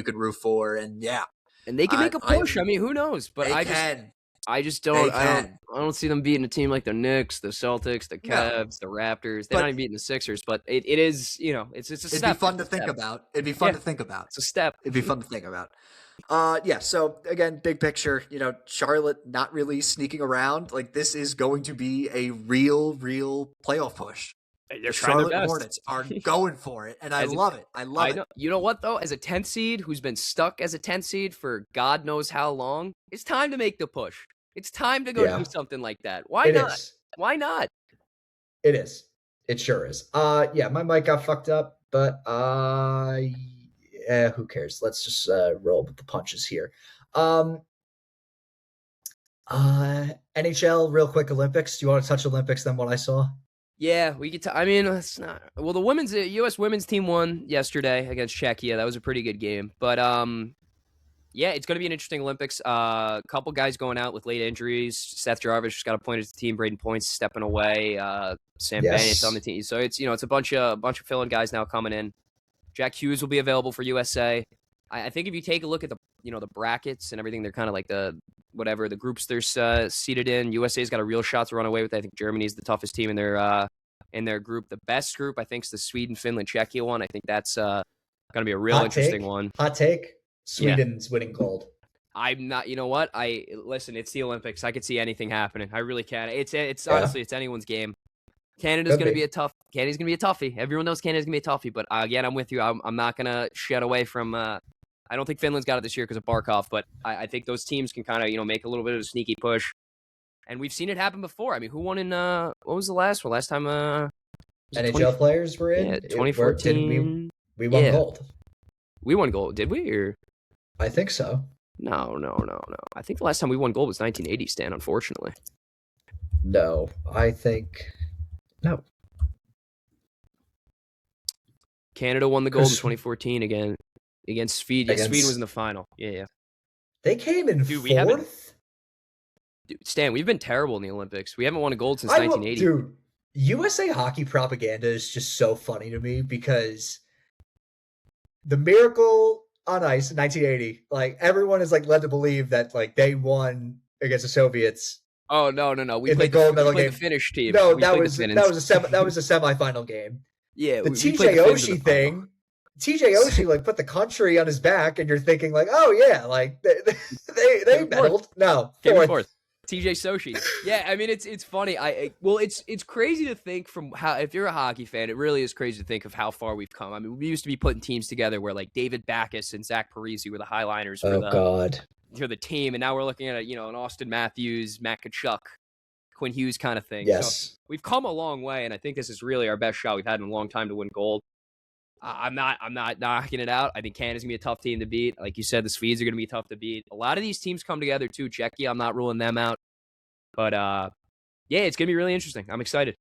could root for, and yeah, And they can make a push. I I'm mean, who knows? But they can I just they don't can, I don't see them beating a team like the Knicks, the Celtics, the no, Cavs, the Raptors. They're not but even beating the Sixers, but it is, it's a it'd be step. fun It's to a think step. about. It'd be fun Yeah, to think about. it's a step. It'd be fun to think about. Yeah. So again, big picture, Charlotte not really sneaking around. Like this is going to be a real playoff push. They're The trying their Charlotte best. Hornets are going for it, and I As a love it. I love I it. know. You know what though? As a 10th seed who's been stuck as a 10th seed for God knows how long, it's time to make the push. It's time to go do Yeah, something like that. Why it not? is. Why not? It is. It sure is. Yeah, my mic got fucked up, but who cares? Let's just roll with the punches here. Um, NHL, real quick. Olympics. Do you want to touch Olympics than what I saw? Yeah, we could. I mean, it's not. Well, the U.S. women's team won yesterday against Czechia. That was a pretty good game. But yeah, it's going to be an interesting Olympics. Couple guys going out with late injuries. Seth Jarvis just got appointed to the team. Braden Point's stepping away. Sam Bennett's on the team. So it's it's a bunch of filling guys now coming in. Jack Hughes will be available for USA. I think if you take a look at the the brackets and everything, they're kind of like the groups they're seated in. USA's got a real shot to run away with. I think Germany's the toughest team in their group. The best group, I think, is the Sweden, Finland, Czechia one. I think that's going to be a real interesting one. Hot take. Sweden's winning gold. I'm not. You know what? Listen. It's the Olympics. I could see anything happening. I really can. It's honestly, it's anyone's game. Canada's going to be a toughie. Everyone knows Canada's going to be a toughie. But again, I'm with you. I'm not going to shed away from. I don't think Finland's got it this year because of Barkov, but I think those teams can kind of make a little bit of a sneaky push. And we've seen it happen before. I mean, who won in what was the last one? Last time NHL players were in. Yeah, 2014. We won gold. We won gold, did we? Or I think so. No. I think the last time we won gold was 1980, Stan, unfortunately. No, I think no. Canada won the gold in 2014 again against Sweden. Yeah, Sweden was in the final. Yeah. They came in fourth? Stan, we've been terrible in the Olympics. We haven't won a gold since 1980. Dude, USA hockey propaganda is just so funny to me because the miracle on ice in 1980, like everyone is like led to believe that like they won against the Soviets. Oh no! We played the gold medal game. The Finnish team. No, that was a semifinal game. Yeah, the TJ Oshie thing. TJ Oshie like put the country on his back, and you're thinking like, oh yeah, like they medaled. No, fourth. TJ Oshie. Yeah, I mean it's funny. It's crazy to think from how, if you're a hockey fan, it really is crazy to think of how far we've come. I mean, we used to be putting teams together where like David Backes and Zach Parise were the highliners for the team, and now we're looking at an Austin Matthews, Matt Tkachuk, Quinn Hughes kind of thing. Yes, so we've come a long way, and I think this is really our best shot we've had in a long time to win gold. I'm not knocking it out. I think Canada's gonna be a tough team to beat. Like you said, the Swedes are gonna be tough to beat. A lot of these teams come together too. Czechia, I'm not ruling them out. But yeah, it's gonna be really interesting. I'm excited.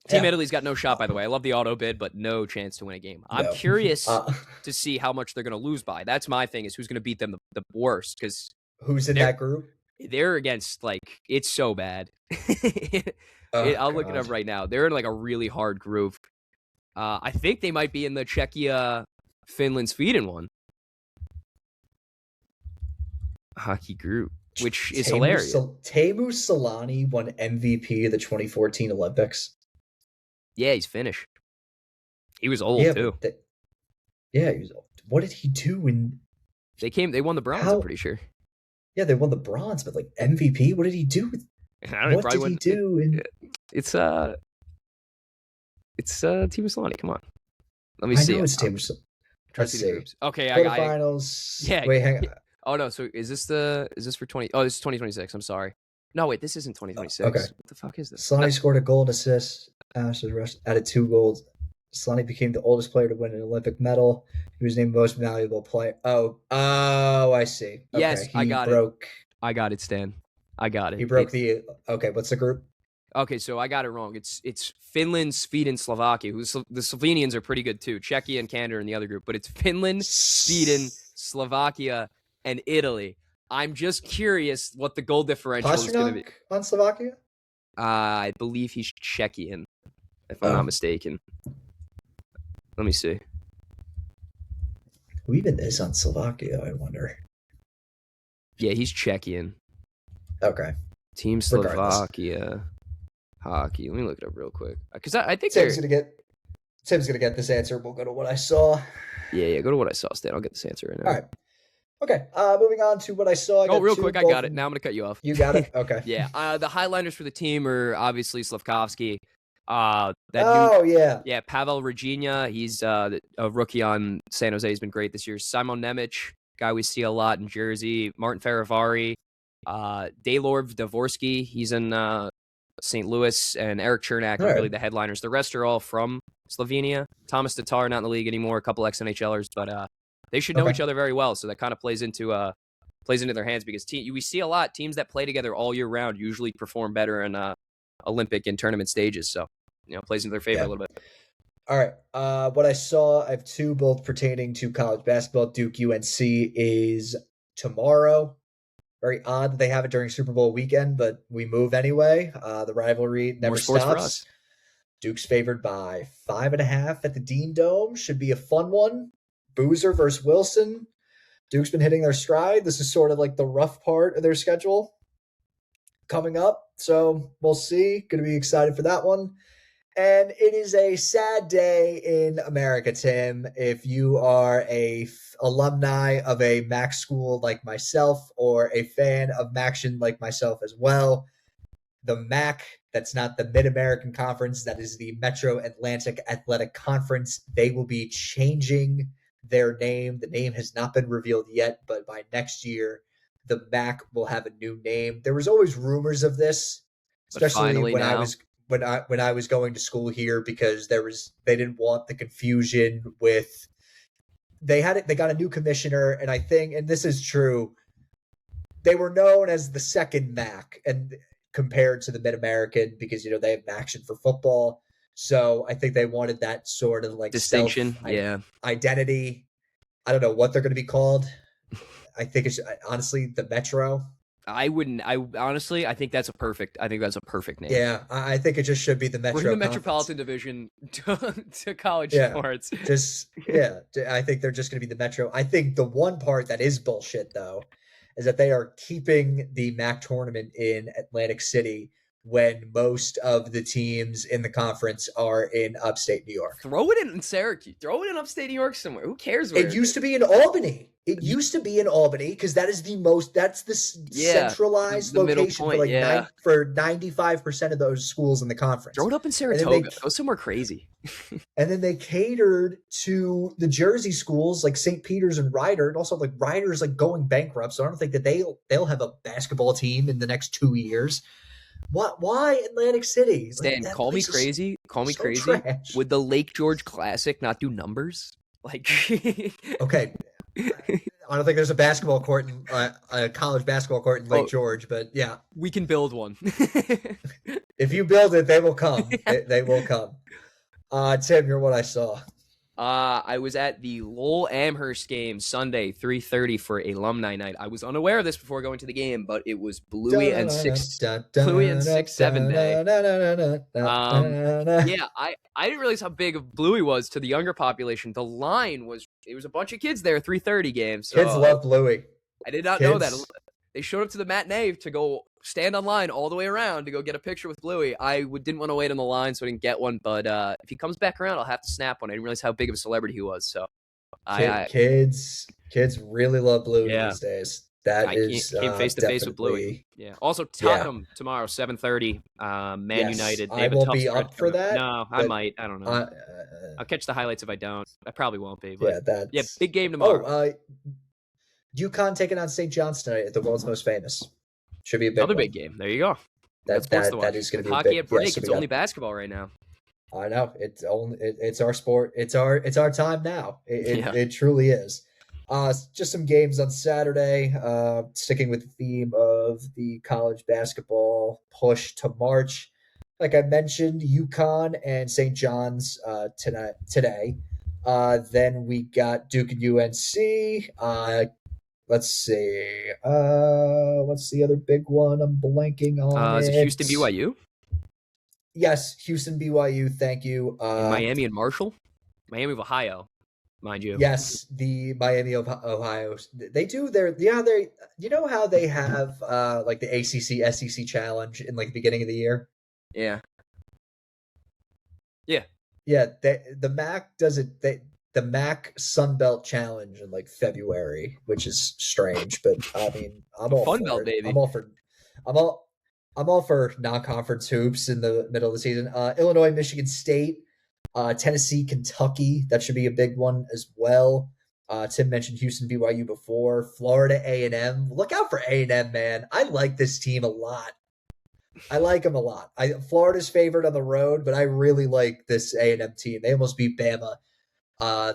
Team Italy's got no shot, by the way. I love the auto bid, but no chance to win a game. I'm curious to see how much they're gonna lose by. That's my thing, is who's gonna beat them the worst. Because who's in that group? They're against, like, it's so bad. I'll look it up right now. They're in like a really hard group. I think they might be in the Czechia, Finland, Sweden one. Hockey group, which is hilarious. Teemu Selanne won MVP of the 2014 Olympics. Yeah, he's Finnish. He was old Yeah, too. he was old. What did he do in? They won the bronze. I'm pretty sure. Yeah, they won the bronze, but like MVP. What did he do? What did he do? It's Team Solani. Come on, let me see. I know it's Team Solani. Let's see the groups. Okay, I got finals. Yeah. Wait, hang on. Oh no. So is this for 20? Oh, this is 2026. I'm sorry. No, wait. This isn't 2026. Okay. What the fuck is this? Solani scored a goal and assist. Added 2 goals. Solani became the oldest player to win an Olympic medal. He was named most valuable player. Oh, I see. Okay. Yes, I got it. I got it, Stan. I got it. He broke the. Okay, what's the group? Okay, so I got it wrong. It's Finland, Sweden, Slovakia. The Slovenians are pretty good too. Czechia and Canada in the other group, but it's Finland, Sweden, Slovakia, and Italy. I'm just curious what the goal differential is going to be. On Slovakia? I believe he's Czechian, if I'm not mistaken. Let me see. Who even is on Slovakia, I wonder? Yeah, he's Czechian. Okay. Team Slovakia hockey. Let me look it up real quick. Because I think Tim's gonna get this answer. We'll go to what I saw. Yeah, go to what I saw, Stan. I'll get this answer right now. All right. Okay, moving on to what I saw. Real quick, I got it. Now I'm going to cut you off. You got it? Okay. Yeah, the highlighters for the team are obviously Slavkovsky. Yeah, Pavel Regina. He's a rookie on San Jose. He's been great this year. Simon Nemec, guy we see a lot in Jersey. Martin Feravari. Daylor Dvorsky. He's in St. Louis. And Eric Chernak are really the headliners. The rest are all from Slovenia. Thomas Tatar, not in the league anymore. A couple ex-NHLers, but they should know each other very well. So that kind of plays into their hands because we see a lot teams that play together all year round usually perform better in Olympic and tournament stages. So plays into their favor a little bit. All right. What I saw, I have 2 both pertaining to college basketball. Duke UNC is tomorrow. Very odd that they have it during Super Bowl weekend, but we move anyway. The rivalry never stops. For us. Duke's favored by 5.5 at the Dean Dome. Should be a fun one. Boozer versus Wilson. Duke's been hitting their stride. This is sort of like the rough part of their schedule coming up. So we'll see. Going to be excited for that one. And it is a sad day in America, Tim. If you are a alumni of a MAC school like myself or a fan of MACtion like myself as well, the MAC, that's not the Mid-American Conference, that is the Metro Atlantic Athletic Conference, they will be changing their name. The name has not been revealed yet, but by next year, the MAC will have a new name. There was always rumors of this, especially when I was going to school here, because they didn't want the confusion with they got a new commissioner, and I think, and this is true, they were known as the second MAC and compared to the Mid-American because they have MACtion for football. So I think they wanted that sort of like distinction, identity. I don't know what they're going to be called. I think it's honestly the Metro. I think that's a perfect name. Yeah, I think it just should be the Metro. We're in the Metropolitan Division to college sports. I think they're just going to be the Metro. I think the one part that is bullshit though is that they are keeping the MAC tournament in Atlantic City when most of the teams in the conference are in upstate New York. Throw it in Syracuse. Throw it in upstate New York somewhere. Who cares where it used to be in Albany. It used to be in Albany because that's the centralized location for 95% of those schools in the conference. Throw it up in Saratoga. Go somewhere crazy. And then they catered to the Jersey schools like St. Peter's and Rider, and also like Rider's like going bankrupt. So I don't think that they'll have a basketball team in the next 2 years. What? Why Atlantic City? Stan, call me crazy. Call me crazy. Trash. Would the Lake George Classic not do numbers? Okay. I don't think there's a basketball court a college basketball court in Lake George, but yeah, we can build one. If you build it, they will come. They will come. Tim, you're what I saw. I was at the Lowell Amherst game Sunday, 3:30 for alumni night. I was unaware of this before going to the game, but it was Bluey and 6-7 day. I didn't realize how big Bluey was to the younger population. The line was a bunch of kids there, 3:30 games. So kids love Bluey. I did not know that. They showed up to the matinee to go stand online all the way around to go get a picture with Bluey. I didn't want to wait on the line, so I didn't get one. But if he comes back around, I'll have to snap one. I didn't realize how big of a celebrity he was. So kids really love Bluey Yeah. these days. That I is came face to face with Bluey. definitely. Yeah. Also, Tottenham tomorrow, 7:30. Man Yes, United. They I have a won't tough be stretch up for coming up. that, No, I but might. I don't know. I'll catch the highlights if I don't. I probably won't be. But Yeah, big game tomorrow. UConn taking on St. John's tonight at the world's most famous. Should be a big Another one. big game. There you go. That is going to be hockey a big, at break. so It's only basketball right now. I know it's our sport. It's our time now. It truly is. Just some games on Saturday. Sticking with the theme of the college basketball push to March. Like I mentioned, UConn and St. John's today. Then we got Duke and UNC. Let's see. What's the other big one? I'm blanking on Is it Houston BYU? Yes, Houston BYU. Thank you. Miami and Marshall? Miami of Ohio, mind you. Yes, the Miami of Ohio. They do their they you know how they have like the ACC SEC challenge in like the beginning of the year? Yeah. Yeah, the MAC does it. The MAC Sunbelt Challenge in like February, which is strange, but I mean, I'm all Fun for belt, it. baby. I'm all for non-conference hoops in the middle of the season. Illinois, Michigan State, Tennessee, Kentucky. That should be a big one as well. Tim mentioned Houston, BYU before. Florida A&M. Look out for A&M, man. I like this team a lot. I like them a lot. Florida's favored on the road, but I really like this A&M team. They almost beat Bama.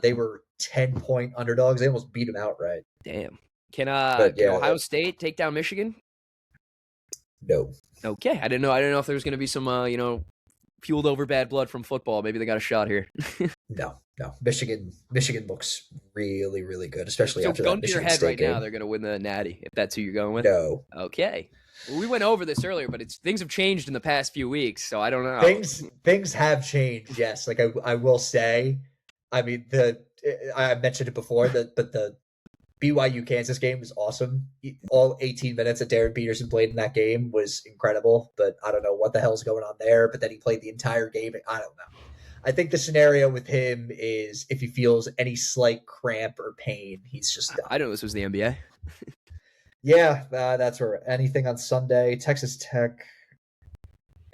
They were 10-point underdogs. They almost beat them outright. Damn. Can Ohio State take down Michigan? No. Okay. I didn't know if there was going to be some fueled over bad blood from football. Maybe they got a shot here. No. Michigan looks really, really good, especially after gun that to your Michigan head State right game. now, they're going to win the Natty, if that's who you're going with. No. Okay. Well, we went over this earlier, but things have changed in the past few weeks, so I don't know. Things have changed. Yes, like I will say. I mean, I mentioned it before, but the BYU Kansas game was awesome. All 18 minutes that Darren Peterson played in that game was incredible. But I don't know what the hell's going on there. But then he played the entire game. I don't know. I think the scenario with him is if he feels any slight cramp or pain, he's just done. I know this was the NBA. Yeah, that's where anything on Sunday. Texas Tech,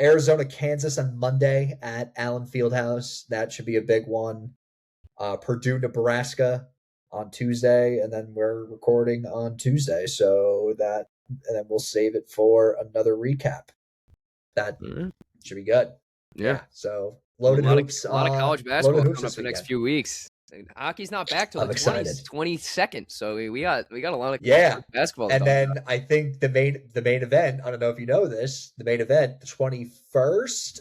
Arizona, Kansas on Monday at Allen Fieldhouse. That should be a big one. Purdue, Nebraska on Tuesday, and then we're recording on Tuesday, and then we'll save it for another recap. That should be good. Yeah. So loaded hoops. A lot of college basketball coming up the next few weeks. And hockey's not back till the 22nd, so we got a lot of basketball. And then I think the main event. I don't know if you know this. The main event, the 21st,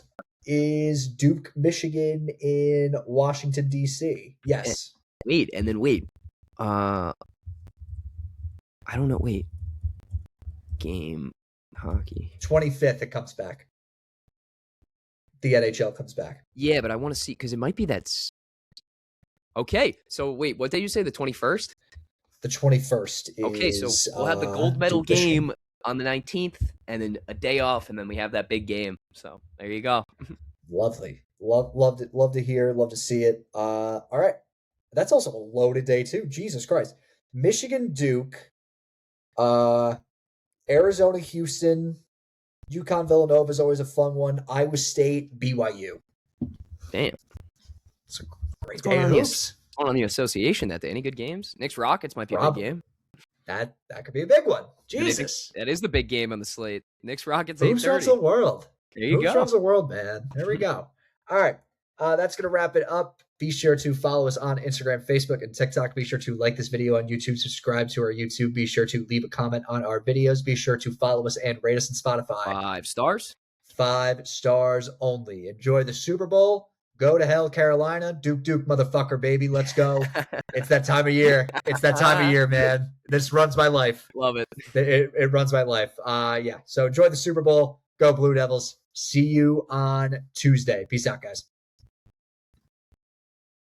is Duke, Michigan in Washington D.C. Yes. Wait. I don't know. Wait. Game hockey. 25th, it comes back. The NHL comes back. Yeah, but I want to see because it might be that's. Okay, so wait, what did you say? The 21st? The 21st is... Okay, so we'll have the gold medal game on the 19th, and then a day off, and then we have that big game. So there you go. Lovely. Love to hear, love to see it. All right. That's also a loaded day, too. Jesus Christ. Michigan, Duke, Arizona, Houston, UConn, Villanova is always a fun one. Iowa State, BYU. Damn. It's a great day of hoops. On the association that day. Any good games? Knicks Rockets might be a big game. That could be a big one. Jesus. That is the big game on the slate. Knicks Rockets 8:30. Who's runs the world? There you go. Who's runs the world, man? There we go. All right. That's going to wrap it up. Be sure to follow us on Instagram, Facebook, and TikTok. Be sure to like this video on YouTube. Subscribe to our YouTube. Be sure to leave a comment on our videos. Be sure to follow us and rate us on Spotify. 5 stars. 5 stars only. Enjoy the Super Bowl. Go to hell, Carolina. Duke, motherfucker, baby. Let's go. It's that time of year. It's that time of year, man. This runs my life. Love it. It runs my life. Yeah. So enjoy the Super Bowl. Go Blue Devils. See you on Tuesday. Peace out, guys.